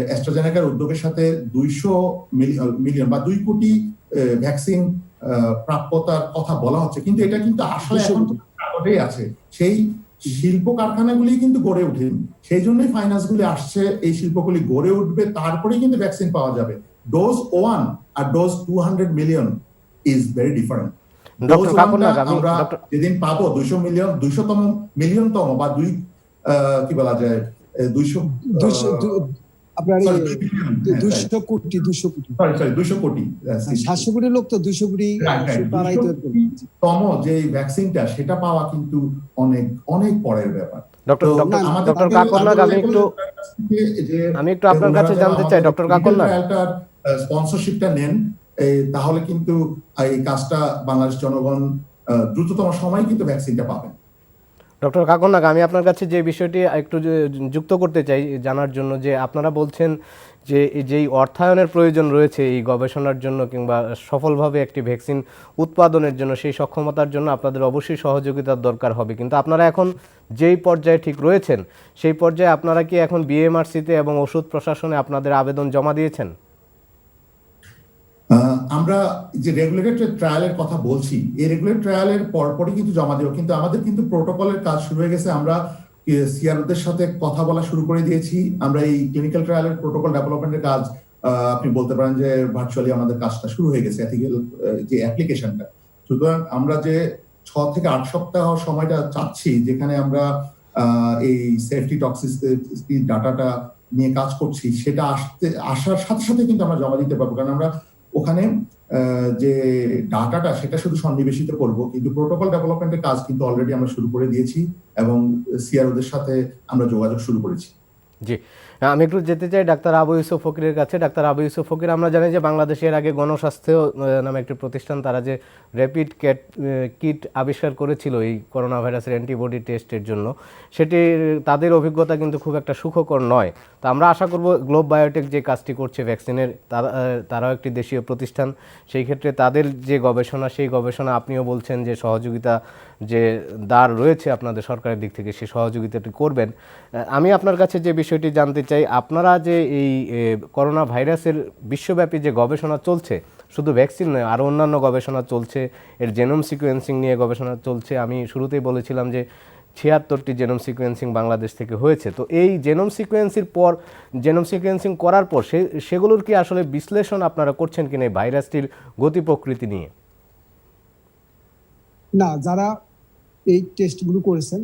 অ্যাস্ট্রাজেনেকার উদ্যোগের সাথে 200 মিলিয়ন বা 2 কোটি ভ্যাকসিন প্রাপ্যতার কথা বলা হচ্ছে, কিন্তু এটা কিন্তু আসলে এখন কাগজেই আছে। সেই শিল্প কারখানাগুলি কিন্তু গড়ে ওঠেনি, সেই জন্যই ফাইন্যান্স গুলি আসছে। এই শিল্পগুলি গড়ে উঠবে, তারপরেই কিন্তু ভ্যাকসিন পাওয়া যাবে। ডোজ 1 আর dose 200 million is very different. আমরা যেদিন পাবো 200তম মিলিয়নতম বা কি বলা যায় 200
আপনার
Sorry,
200 কোটি
সরি 200 কোটি
700 কোটি লোক তো 200 কোটি তারাই তো
তম যে ভ্যাকসিনটা সেটা পাওয়া কিন্তু অনেক অনেক পরের ব্যাপার।
ডক্টর
তো
ডক্টর
আমাদের
ডক্টর কাকন নাগ, আমি একটু আপনার কাছে জানতে চাই ডক্টর কাকন নাগ,
স্পন্সরশিপটা নেন, তাহলে কিন্তু এই কাজটা বাংলাদেশ জনগণ দ্রুততম সময়ে কিন্তু ভ্যাকসিনটা পাবেন।
ডক্টর কাকন নাগ, আমি আপনার কাছে যে বিষয়টি একটু যুক্ত করতে চাই জানার জন্য, যে আপনারা বলছেন যে যেই অর্থায়নের প্রয়োজন রয়েছে এই গবেষণার জন্য কিংবা সফলভাবে একটি ভ্যাকসিন উৎপাদনের জন্য, সেই সক্ষমতার জন্য আপনাদের অবশ্যই সহযোগিতার দরকার হবে, কিন্তু আপনারা এখন যেই পর্যায়ে ঠিক রয়েছেন সেই পর্যায়ে আপনারা কি এখন বিএমআরসিতে এবং ওষুধ প্রশাসনে আপনাদের আবেদন জমা দিয়েছেন?
আমরা যে রেগুলেটরি ট্রায়ালের কথা বলছি, এই রেগুলেটরি ট্রায়ালের পরপরই কিন্তু জমা দেব, কিন্তু আমাদের কিন্তু প্রোটোকলের কাজ শুরু হয়ে গেছে। আমরা সিআরওদের সাথে কথা বলা শুরু করে দিয়েছি। আমরা এই ক্লিনিক্যাল ট্রায়ালের প্রোটোকল ডেভেলপমেন্টের কাজ, আপনি বলতে পারেন যে ভার্চুয়ালি আমাদের কাজটা শুরু হয়ে গেছে, এথিক্যাল যে অ্যাপ্লিকেশনটা। সুতরাং আমরা যে 6 থেকে 8 সপ্তাহ সময়টা চাচ্ছি, যেখানে আমরা এই সেফটি টক্সিসিটি ডাটাটা নিয়ে কাজ করছি, সেটা আসার সাথে সাথে কিন্তু আমরা জমা দিতে পারবো, কারণ আমরা ওখানে যে ডাটাটা সেটা শুধু সন্নিবেশিত করব, কিন্তু প্রোটোকল ডেভেলপমেন্টের কাজ কিন্তু অলরেডি আমরা শুরু করে দিয়েছি এবং সিআরওদের সাথে আমরা যোগাযোগ শুরু করেছি।
জি, আমি একটু যেতে চাই ডাক্তার আবু ইউসুফ ফকিরের কাছে। ডাক্তার আবু ইউসুফ ফকির, আমরা জানি যে বাংলাদেশের আগে গণস্বাস্থ্য নামে একটি প্রতিষ্ঠান, তারা যে র্যাপিড কিট আবিষ্কার করেছিল এই করোনা ভাইরাসের অ্যান্টিবডি টেস্টের জন্য, সেটি তাদের অভিজ্ঞতা কিন্তু খুব একটা সুখকর নয়। তো আমরা আশা করব গ্লোব বায়োটেক যে কাজটি করছে ভ্যাকসিনের, তারাও একটি দেশীয় প্রতিষ্ঠান, সেই ক্ষেত্রে তাদের যে গবেষণা, সেই গবেষণা আপনিও বলছেন যে সহযোগিতা যে দ্বার রয়েছে আপনাদের সরকারের দিক থেকে, সেই সহযোগিতাটি করবেন। আমি আপনার কাছে যে বিষয়টি জানতে চাই, আপনারা যে এই করোনা ভাইরাসের বিশ্বব্যাপী যে গবেষণা চলছে, শুধু ভ্যাকসিন নয়, আরও অন্যান্য গবেষণা চলছে, এর জেনোম সিকোয়েন্সিং নিয়ে গবেষণা চলছে। আমি শুরুতেই বলেছিলাম যে 76টি জেনোম সিকোয়েন্সিং বাংলাদেশ থেকে হয়েছে। তো এই জেনোম সিকোয়েন্সিং করার পর সেগুলোর কি আসলে বিশ্লেষণ আপনারা করছেন কিনা এই ভাইরাসটির গতি প্রকৃতি নিয়ে?
না, যারা এই টেস্টগুলো করেছেন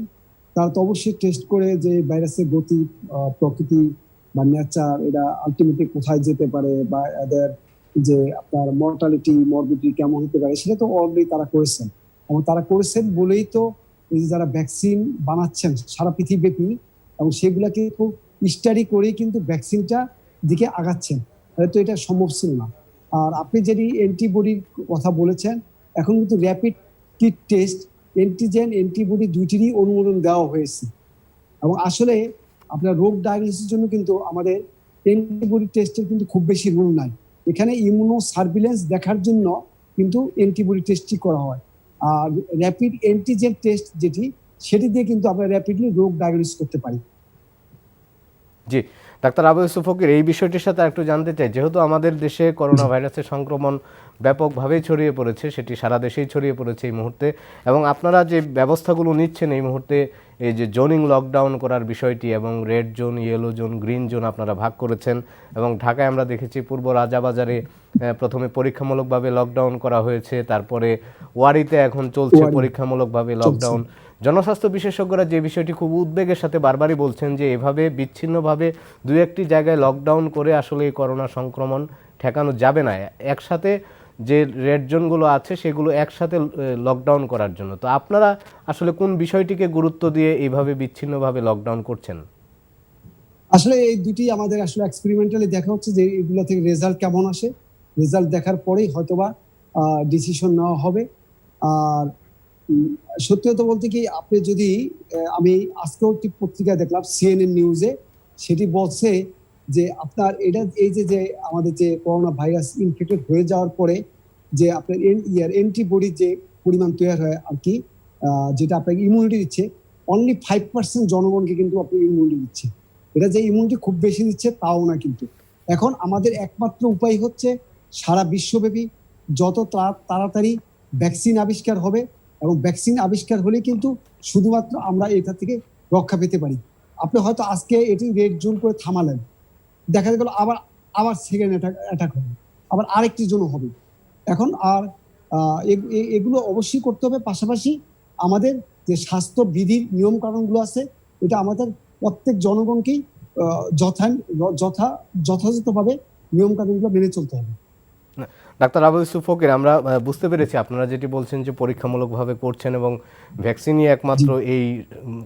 তারা তো অবশ্যই টেস্ট করে যে ভাইরাসের গতি, প্রকৃতি বা নেচার, এটা আলটিমেটলি কোথায় যেতে পারে বা এদের যে আপনার মরবিডিটি কেমন হতে পারে, সেটা তো অলরেডি তারা করেছেন। এবং তারা করেছেন বলেই তো এই যে যারা ভ্যাকসিন বানাচ্ছেন সারা পৃথিবীব্যাপী, এবং সেগুলাকে খুব স্টাডি করেই কিন্তু ভ্যাকসিনটা দিকে আগাচ্ছেন, তো এটা সম্ভব ছিল না। আর আপনি যদি অ্যান্টিবডির কথা বলেছেন, এখন কিন্তু rapid kit test antigen antibody দুইটিরই অনুমোদন দেওয়া হয়েছে। এবং আসলে আপনার রোগ ডায়াগনোসিসের জন্য কিন্তু আমাদের অ্যান্টিবডি টেস্টের কিন্তু খুব বেশি রুল নাই। এখানে ইমিউনো সার্ভিলেন্স দেখার জন্য কিন্তু অ্যান্টিবডি টেস্টই করা হয়। আর র্যাপিড অ্যান্টিজেন টেস্ট যেটি, সেটি দিয়ে কিন্তু আমরা র্যাপিডলি রোগ ডায়াগনোসিস করতে পারি।
জি, ডাক্তার আবু ইউসুফ ফকির, এই বিষয়টির সাথে একটু জানতে চাই, যেহেতু আমাদের দেশে করোনা ভাইরাসের সংক্রমণ ব্যাপকভাবেই ছড়িয়ে পড়েছে, সেটি সারা দেশেই ছড়িয়ে পড়েছে এই মুহূর্তে, এবং আপনারা যে ব্যবস্থাগুলো নিচ্ছেন এই মুহূর্তে, এই যে জোনিং লকডাউন করার বিষয়টি, এবং red zone, yellow zone, green zone আপনারা ভাগ করেছেন, এবং ঢাকায় আমরা দেখেছি পূর্ব রাজাবাজারে প্রথমে পরীক্ষামূলকভাবে লকডাউন করা হয়েছে, তারপরে ওয়ারিতে এখন চলছে পরীক্ষামূলকভাবে লকডাউন। জনস্বাস্থ্য বিশেষজ্ঞরা যে বিষয়টি খুব উদ্বেগের সাথে বারবারই বলছেন যে এভাবে বিচ্ছিন্নভাবে দু একটি জায়গায় লকডাউন করে আসলে এই করোনা সংক্রমণ ঠেকানো যাবে না, একসাথে যে রেড জোনগুলো আছে সেগুলো একসাথে লকডাউন করার জন্য। তো আপনারা আসলে কোন বিষয়টিকে গুরুত্ব দিয়ে এইভাবে বিচ্ছিন্নভাবে লকডাউন করছেন?
আসলে এই দুটি আমাদের আসলে এক্সপেরিমেন্টালি দেখা হচ্ছে যে এগুলো থেকে রেজাল্ট কেমন আসে, রেজাল্ট দেখার পরেই হয়তোবা ডিসিশন নেওয়া হবে। আর সত্যি কথা বলতে কি, আপনি যদি আমি আজকেও একটি পত্রিকায় দেখলাম, সিএনএন নিউজে, সেটি বলছে যে আপনার এটা এই যে আমাদের যে করোনা ভাইরাস ইনফেক্টেড হয়ে যাওয়ার পরে যে আপনার অ্যান্টিবডি যে পরিমাণ তৈরি হয় আর কি, যেটা আপনাকে ইমিউনিটি দিচ্ছে, অনলি 5% জনগণকে কিন্তু আপনি ইমিউনিটি দিচ্ছে। এটা যে ইমিউনিটি খুব বেশি দিচ্ছে তাও না কিন্তু। এখন আমাদের একমাত্র উপায় হচ্ছে সারা বিশ্বব্যাপী যত তাড়াতাড়ি ভ্যাকসিন আবিষ্কার হবে, এবং ভ্যাকসিন আবিষ্কার হলে কিন্তু শুধুমাত্র আমরা এটা থেকে রক্ষা পেতে পারি। আপনি হয়তো আজকে এটি রেড জোন করে থামালেন, দেখা গেল আবার সেকেন্ড অ্যাটাক হবে, আবার আরেকটি জন্য হবে। এখন আর এগুলো অবশ্যই করতে হবে। পাশাপাশি আমাদের যে স্বাস্থ্য বিধির নিয়ম কানুনগুলো আছে, এটা আমাদের প্রত্যেক জনগণকেই যথাযথভাবে নিয়ম কানুনগুলো মেনে চলতে হবে।
ডাক্তার আবু ইউসুফ ফকির, আমরা বুঝতে পেরেছি আপনারা যেটি বলছেন যে পরীক্ষামূলকভাবে করছেন এবং ভ্যাকসিনই একমাত্র এই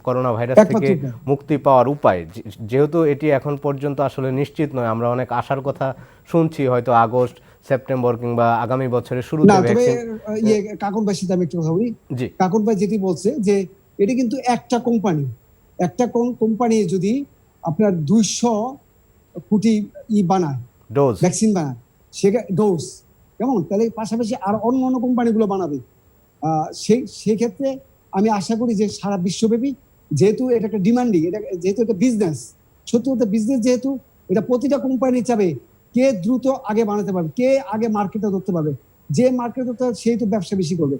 করোনা ভাইরাস থেকে
একমাত্র উপায়।
মুক্তি পাওয়ার উপায়। যেহেতু এটি এখন পর্যন্ত আসলে নিশ্চিত নয়, আমরা অনেক আশার কথা শুনছি, হয়তো আগস্ট, সেপ্টেম্বর কিংবা আগামী বছরের শুরুতে
না, তবে
ভ্যাকসিন।
কাকুন ভাই সাথে আমি একটু কথা বলি।
জি,
কাকুন ভাই যেটি বলছে যে এটি কিন্তু একটা কোম্পানি যদি আপনার 200 কোটি বানায়,
ডোজ।
ভ্যাকসিন বানায়, ডোজ, কেমন, তাহলে পাশাপাশি আর অন্য কোম্পানিগুলো বানাবে। সেক্ষেত্রে আমি আশা করি যে সারা বিশ্বব্যাপী, যেহেতু এটা একটা ডিমান্ডিং, যেহেতু এটা বিজনেস, সত্যি কথা বিজনেস, যেহেতু এটা প্রতিটা কোম্পানি চাবে কে দ্রুত আগে বানাতে পারবে, কে আগে মার্কেটে ধরতে পারবে। যে মার্কেট ধরতে পারবে সেই তো ব্যবসা বেশি করবে।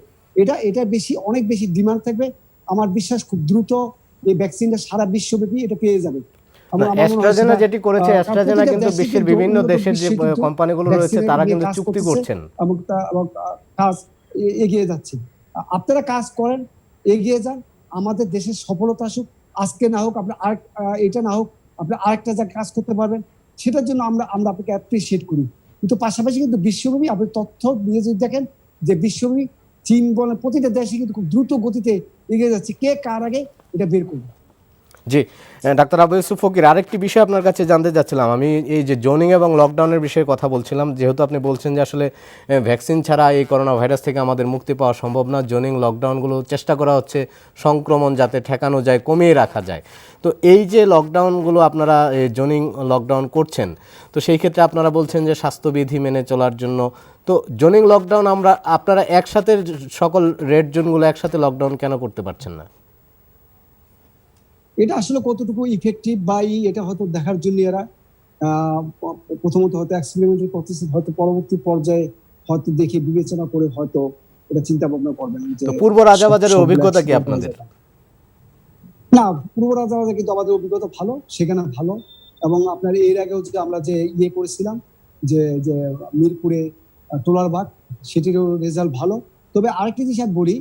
এটা বেশি, অনেক বেশি ডিমান্ড থাকবে। আমার বিশ্বাস খুব দ্রুত এই ভ্যাকসিনটা সারা বিশ্বব্যাপী এটা পেয়ে যাবে।
অ্যাস্ট্রাজেনা যেটি করেছে, অ্যাস্ট্রাজেনা কিন্তু বিশ্বের বিভিন্ন দেশের যে কোম্পানিগুলো রয়েছে তারা কিন্তু চুক্তি করছেন
এবং কাজ এগিয়ে যাচ্ছে। আপনারা কাজ করেন, এগিয়ে যান, আমাদের দেশের সফলতা আসুক। আজকে না হোক আপনার এটা না হোক, আপনি আরেকটা যা কাজ করতে পারবেন, সেটার জন্য আমরা আপনাকে অ্যাপ্রিসিয়েট করি। কিন্তু পাশাপাশি কিন্তু বিশ্বব্যাপী আপনি তথ্য দিয়ে যদি দেখেন যে বিশ্বব্যাপী চীন বলেন, প্রতিটা দেশে কিন্তু খুব দ্রুত গতিতে এগিয়ে যাচ্ছে, কে কার আগে এটা বের করবে।
জি, ডাক্তার আবু ইউসুফ ফকির, আরেকটি বিষয় আপনার কাছে জানতে চাচ্ছিলাম। আমি এই যে জোনিং এবং লকডাউনের বিষয়ে কথা বলছিলাম, যেহেতু আপনি বলছেন যে আসলে ভ্যাকসিন ছাড়া এই করোনা ভাইরাস থেকে আমাদের মুক্তি পাওয়া সম্ভব না, জোনিং লকডাউনগুলো চেষ্টা করা হচ্ছে সংক্রমণ যাতে ঠেকানো যায়, কমিয়ে রাখা যায়। তো এই যে লকডাউনগুলো আপনারা জোনিং লকডাউন করছেন, তো সেই ক্ষেত্রে আপনারা বলছেন যে স্বাস্থ্যবিধি মেনে চলার জন্য। তো জোনিং লকডাউন আপনারা একসাথে সকল রেড জোনগুলো একসাথে লকডাউন কেন করতে পারছেন না?
এটা আসলে কতটুকু ইফেক্টিভ বা এটা হয়তো দেখার জন্য এরা প্রথমত হয়তো এক্সপেরিমেন্ট করতেছে, হয়তো পরবর্তী পর্যায়ে হয়তো দেখে বিবেচনা করে হয়তো এটা চিন্তা ভাবনা করবেন।
তো পূর্ব রাজাবাজারের অভিজ্ঞতা কি আপনাদের?
না, পূর্ব রাজাবাজার কিন্তু আমাদের অভিজ্ঞতা ভালো, সেখানে ভালো। এবং আপনার এর আগেও যে আমরা যে করেছিলাম যে যে মিরপুরে টোলারবাগ, সেটিরও রেজাল্ট ভালো। তবে আরেকটি জিনিস আমি বলি,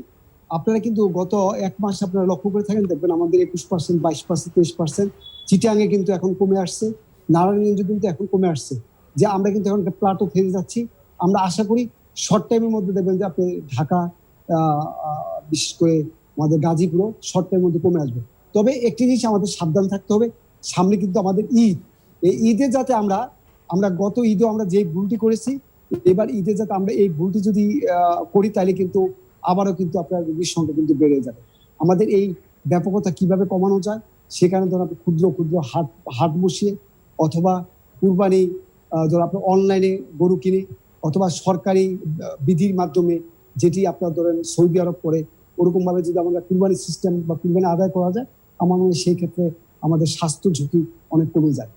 আপনারা কিন্তু গত এক মাস আপনারা লক্ষ্য করে থাকেন, দেখবেন আমাদের 21%, 22%, 23%, চিটাঙে কিন্তু এখন কমে আসছে, নারায়ণগঞ্জে কিন্তু এখন কমে আসছে। যে আমরা কিন্তু এখন একটা প্লাটো ফেজে যাচ্ছি। আমরা আশা করি শর্ট টাইমের মধ্যে দেখবেন যে আপনি ঢাকা, বিশেষ করে আমাদের গাজীপুরও শর্ট টাইমের মধ্যে কমে আসবে। তবে একটি জিনিস আমাদের সাবধান থাকতে হবে, সামনে কিন্তু আমাদের ঈদ। এই ঈদে যাতে আমরা গত ঈদও আমরা যে ভুলটি করেছি, এবার ঈদে যাতে আমরা এই ভুলটি যদি করি, তাহলে কিন্তু আবারও কিন্তু আপনার রোগীর সংখ্যা কিন্তু বেড়ে যাবে। আমাদের এই ব্যাপকতা কিভাবে কমানো যায়, সেখানে ধরুন আপনি ক্ষুদ্র ক্ষুদ্র হাট বসিয়ে, অথবা কুরবানি, ধরুন আপনি অনলাইনে গরু কিনে, অথবা সরকারি বিধির মাধ্যমে, যেটি আপনার ধরেন সৌদি আরব করে, ওরকম ভাবে যদি আমাদের কুরবানি সিস্টেম বা কুরবানি আদায় করা যায়, আমার মনে হয় সেই ক্ষেত্রে আমাদের স্বাস্থ্য ঝুঁকি অনেক কমে যায়।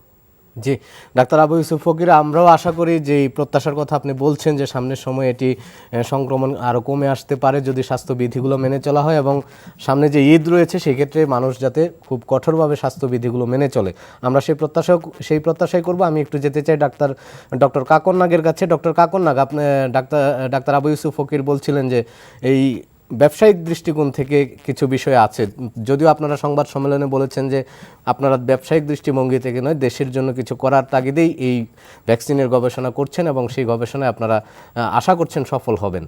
জি, ডাক্তার আবু ইউসুফ ফকির, আমরাও আশা করি যে এই প্রত্যাশার কথা আপনি বলছেন যে সামনের সময় এটি সংক্রমণ আরও কমে আসতে পারে যদি স্বাস্থ্যবিধিগুলো মেনে চলা হয়, এবং সামনে যে ঈদ রয়েছে সেই ক্ষেত্রে মানুষ যাতে খুব কঠোরভাবে স্বাস্থ্যবিধিগুলো মেনে চলে, আমরা সেই প্রত্যাশাই করব। আমি একটু যেতে চাই ডক্টর কাকন নাগের কাছে। ডক্টর কাকন নাগ, আপনি ডাক্তার আবু ইউসুফ ফকির বলছিলেন যে এই ব্যবসায়িক দৃষ্টিকোণ থেকে কিছু বিষয় আছে, যদিও আপনারা সংবাদ সম্মেলনে বলেছেন যে আপনারা ব্যবসায়িক দৃষ্টিভঙ্গি থেকে নয়, দেশের জন্য কিছু করার তাগিদেই এই ভ্যাকসিনের গবেষণা করছেন এবং সেই গবেষণায় আপনারা আশা করছেন সফল হবেন।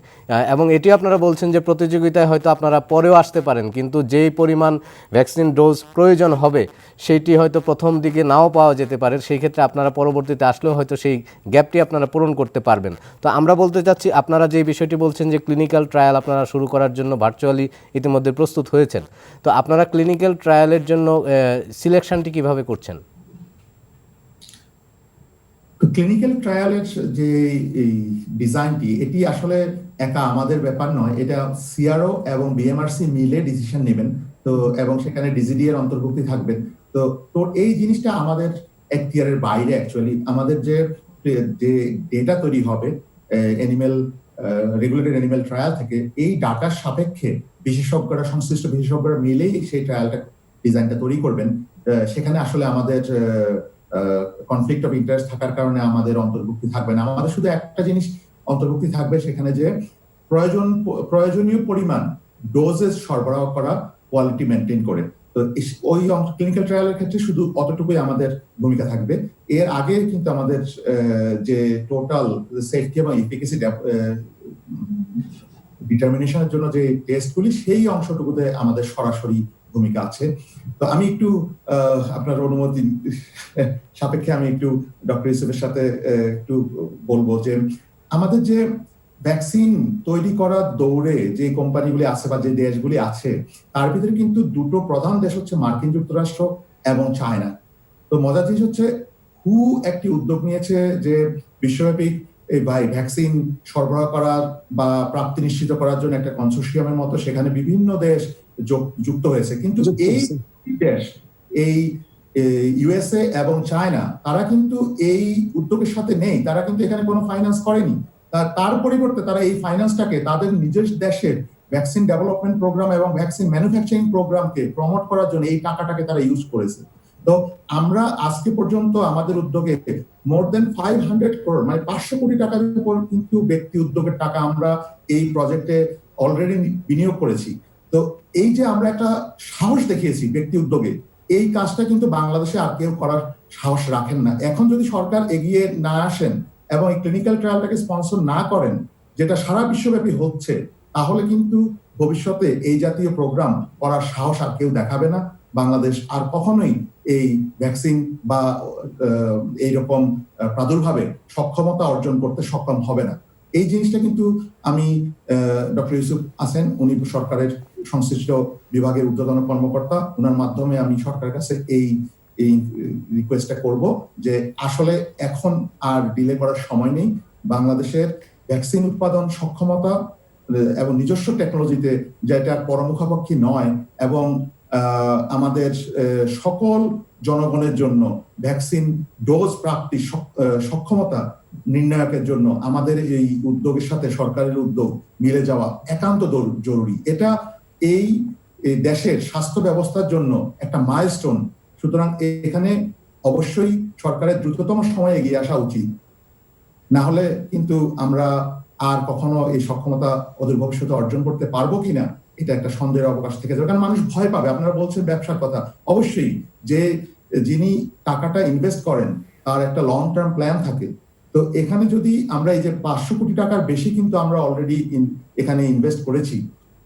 এবং এটি আপনারা বলছেন যে প্রতিযোগিতায় হয়তো আপনারা পরেও আসতে পারেন, কিন্তু যেই পরিমাণ ভ্যাকসিন ডোজ প্রয়োজন হবে সেইটি হয়তো প্রথম দিকে নাও পাওয়া যেতে পারে, সেই ক্ষেত্রে আপনারা পরবর্তীতে আসলেও হয়তো সেই গ্যাপটি আপনারা পূরণ করতে পারবেন। তো আমরা বলতে চাচ্ছি, আপনারা যে বিষয়টি বলছেন যে ক্লিনিক্যাল ট্রায়াল আপনারা শুরু করার জন্য ভার্চুয়ালি ইতিমধ্যে প্রস্তুত হয়েছেন, তো আপনারা ক্লিনিক্যাল ট্রায়ালের জন্য সিলেকশনটি কিভাবে করছেন?
ক্লিনিক্যাল ট্রায়ালের যে এই ডিজাইনটি, এটি আসলে একা আমাদের ব্যাপার নয়, এটা সিআরও এবং বিএমআরসি মিলে ডিসিশন নেবেন। তো এবং সেখানে ডিজিডি এর অন্তর্ভুক্তি থাকবেন। তো এই জিনিসটা আমাদের এখতিয়ারের বাইরে। অ্যাকচুয়ালি আমাদের যে ডেটা তৈরি হবে অ্যানিমেল রেগুলেটেড অ্যানিমেল ট্রায়াল থেকে, এই ডাটার সাপেক্ষে সংশ্লিষ্ট বিশেষজ্ঞরা মিলেই সেই ট্রায়ালটা ডিজাইনটা তৈরি করবেন। সেখানে আসলে আমাদের কনফ্লিক্ট অফ ইন্টারেস্ট থাকার কারণে আমাদের অন্তর্ভুক্তি থাকবে না। আমাদের শুধু একটা জিনিস অন্তর্ভুক্তি থাকবে, সেখানে যে প্রয়োজনীয় পরিমাণ ডোজেস সরবরাহ করা, কোয়ালিটি মেনটেন করে। তো ওই ক্লিনিক্যাল ট্রায়ালের ক্ষেত্রে শুধু অতটুকুই আমাদের ভূমিকা থাকবে। এর আগে কিন্তু আমাদের যে টোটাল সেফটি এবং এফিকেসি ডিটারমিনেশনের জন্য যে টেস্টগুলি, সেই অংশটুকুতে আমাদের সরাসরি ভূমিকা আছে। তো আমি একটু আপনার অনুমতি সাপেক্ষে আমি একটু ডক্টর ইউসুফের সাথে একটু বলবো যে আমাদের যে ভ্যাকসিন তৈরি করার দৌড়ে যে কোম্পানিগুলি আছে বা যে দেশগুলি আছে, তার ভিতরে কিন্তু দুটো প্রধান দেশ হচ্ছে মার্কিন যুক্তরাষ্ট্র এবং চায়না। তো মজার জিনিস হচ্ছে হু একটি উদ্যোগ নিয়েছে যে বিশ্বব্যাপী এই ভ্যাকসিন সরবরাহ করার বা প্রাপ্তি নিশ্চিত করার জন্য একটা কনসোর্টিয়ামের মতো সেখানে বিভিন্ন দেশ যুক্ত হয়েছে। কিন্তু এই দেশ, এই ইউএসএ এবং চায়না, তারা কিন্তু এই উদ্যোগের সাথে নেই। তারা কিন্তু এখানে কোনো ফাইন্যান্স করেনি। তার পরিবর্তে তারা এই ফাইন্যান্সটাকে তাদের নিজের দেশের ভ্যাকসিন ডেভেলপমেন্ট প্রোগ্রাম এবং ভ্যাকসিন ম্যানুফ্যাকচারিং প্রোগ্রামকে প্রমোট করার জন্য এই টাকাটাকে তারা ইউজ করেছে। তো আমরা আজকে পর্যন্ত আমাদের উদ্যোগে মোর দেন 500 crore মানে 500 কোটি টাকার উপর কিন্তু ব্যক্তি উদ্যোগের টাকা আমরা এই প্রজেক্টে অলরেডি বিনিয়োগ করেছি। তো এই যে আমরা একটা সাহস দেখিয়েছি ব্যক্তি উদ্যোগে, এই কাজটা কিন্তু বাংলাদেশে আর কেউ করার সাহস রাখেন না। এখন যদি সরকার এগিয়ে না আসেন এবং এই ক্লিনিক্যাল ট্রায়ালটাকে স্পন্সর না করেন, যেটা সারা বিশ্বব্যাপী হচ্ছে, তাহলে কিন্তু ভবিষ্যতে এই জাতীয় প্রোগ্রাম করার সাহস আর কেউ দেখাবে না। বাংলাদেশ আর কখনোই এই ভ্যাকসিন বা এইরকম প্রাদুর্ভাবে সক্ষমতা অর্জন করতে সক্ষম হবে না। এই জিনিসটা কিন্তু আমি ডক্টর ইউসুফ আছেন, উনি সরকারের সংশ্লিষ্ট বিভাগের ঊর্ধ্বতন কর্মকর্তা, ওনার মাধ্যমে আমি সরকারের কাছে এই রিকোয়েস্টটা করব যে আসলে এখন আর ডিলে করার সময় নেই। বাংলাদেশের ভ্যাকসিন উৎপাদন সক্ষমতা এবং নিজস্ব টেকনোলজিতে, যেটা পরমুখাপেক্ষী নয়, এবং আমাদের সকল জনগণের জন্য ভ্যাকসিন ডোজ প্রাপ্তি সক্ষমতা নির্ণায়কের জন্য আমাদের এই উদ্যোগের সাথে সরকারের উদ্যোগ মিলে যাওয়া একান্ত জরুরি। এটা এই দেশের স্বাস্থ্য ব্যবস্থার জন্য একটা মাইলস্টোন। সুতরাং এখানে অবশ্যই সরকারের দ্রুততম সময়ে এগিয়ে আসা উচিত, না হলে কিন্তু আমরা আর কখনো এই সক্ষমতা অদূর ভবিষ্যতে অর্জন করতে পারবো কিনা এটা একটা সন্দেহের অবকাশ থেকে যাবে। কারণ মানুষ ভয় পাবে। আপনারা বলছেন ব্যবসার কথা, অবশ্যই যে যিনি টাকাটা ইনভেস্ট করেন তার একটা লং টার্ম প্ল্যান থাকে। তো এখানে যদি আমরা এই যে 500 কোটি টাকার বেশি কিন্তু আমরা অলরেডি এখানে ইনভেস্ট করেছি,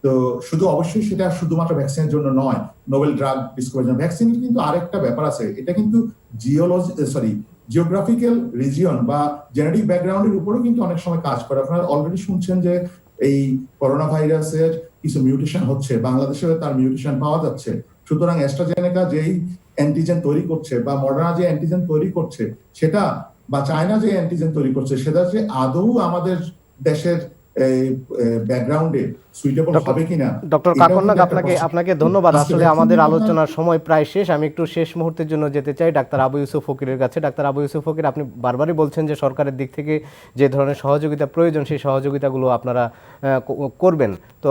তো শুধু অবশ্যই সেটা শুধুমাত্র ভ্যাকসিনের জন্য নয়, নোবেল ড্রাগ ডিসকভারির জন্য। ভ্যাকসিনের কিন্তু আরেকটা ব্যাপার আছে, এটা কিন্তু জিওগ্রাফিক্যাল রিজিয়ন বা জেনেটিক ব্যাকগ্রাউন্ডের উপরেও কিন্তু অনেক সময় কাজ করে। আপনারা অলরেডি শুনছেন যে এই করোনা ভাইরাসের কিছু মিউটেশন হচ্ছে, বাংলাদেশেও তার মিউটেশন পাওয়া যাচ্ছে। সুতরাং অ্যাস্ট্রাজেনেকা যেই অ্যান্টিজেন তৈরি করছে বা মডার্না যে অ্যান্টিজেন তৈরি করছে সেটা, বা চায়না যে অ্যান্টিজেন তৈরি করছে সেটা যে আদৌ আমাদের দেশের ব্যাকগ্রাউন্ডে সুইটেবল হবে কিনা।
ডক্টর কাকন নাগ, আপনাকে ধন্যবাদ। আসলে আমাদের আলোচনার সময় প্রায় শেষ। আমি একটু শেষ মুহূর্তের জন্য যেতে চাই ডাক্তার আবু ইউসুফ ফকিরের কাছে। ডাক্তার আবু ইউসুফ ফকির, আপনি বারবারই বলছেন যে সরকারের দিক থেকে যে ধরনের সহযোগিতা প্রয়োজন সেই সহযোগিতাগুলো আপনারা করবেন। তো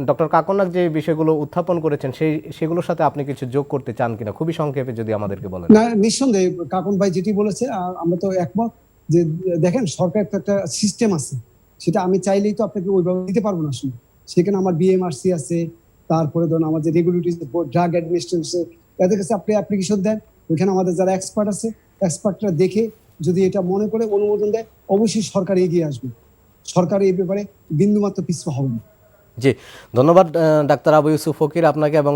ডক্টর কাকন নাগ যে বিষয়গুলো উত্থাপন করেছেন সেগুলোর সাথে আপনি কিছু যোগ করতে চান কিনা, খুবই সংক্ষেপে যদি আমাদেরকে বলেন।
না, নিঃসন্দেহে কাকন ভাই যেটি বলেছে আমরা তো একমত যে দেখেন সরকারের তো একটা সিস্টেম আছে, সেটা আমি চাইলেই তো আপনাকে ওইভাবে দিতে পারবো না। আসলে সেখানে আমার বিএমআরসি আছে, তারপরে ধরুন আমাদের রেগুলেটরি ড্রাগ অ্যাডমিনিস্ট্রেশন, তাদের কাছে আপনি অ্যাপ্লিকেশন দেন, ওইখানে আমাদের যারা এক্সপার্ট আছে, এক্সপার্টরা দেখে যদি এটা মনে করে অনুমোদন দেয়, অবশ্যই সরকার এগিয়ে আসবে। সরকার এই ব্যাপারে বিন্দুমাত্র পিছপা হবে না।
জি, ধন্যবাদ ডাক্তার আবু ইউসুফ ফকির আপনাকে, এবং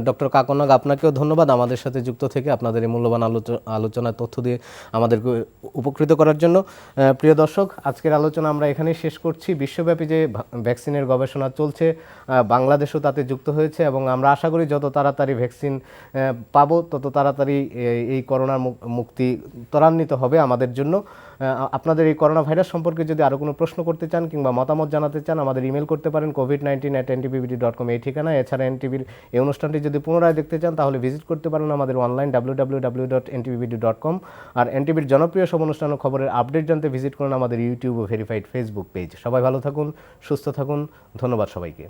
ডক্টর কাকন নাগ আপনাকেও ধন্যবাদ আমাদের সাথে যুক্ত থেকে আপনাদের এই মূল্যবান আলোচনার তথ্য দিয়ে আমাদেরকে উপকৃত করার জন্য। প্রিয় দর্শক, আজকের আলোচনা আমরা এখানেই শেষ করছি। বিশ্বব্যাপী যে ভ্যাকসিনের গবেষণা চলছে, বাংলাদেশও তাতে যুক্ত হয়েছে, এবং আমরা আশা করি যত তাড়াতাড়ি ভ্যাকসিন পাবো তত তাড়াতাড়ি এই করোনার মুক্তি ত্বরান্বিত হবে আমাদের জন্য। আপনাদের এই করোনা ভাইরাস সম্পর্কে যদি আরও কোনো প্রশ্ন করতে চান কিংবা মতামত জানাতে চান, আমাদের ইমেল করতে পারেন covid19@ntvbd.com এই ঠিকানা। এছাড়া এনটিভির এই অনুষ্ঠানটি যদি পুনরায় দেখতে চান তাহলে ভিজিট করতে পারেন আমাদের অনলাইন www.ntvbd.com। আর এনটিভির জনপ্রিয় সব অনুষ্ঠান ও খবরের আপডেট জানতে ভিজিট করুন আমাদের ইউটিউব ও ভেরিফাইড ফেসবুক পেজ। সবাই ভালো থাকুন, সুস্থ থাকুন, ধন্যবাদ সবাইকে।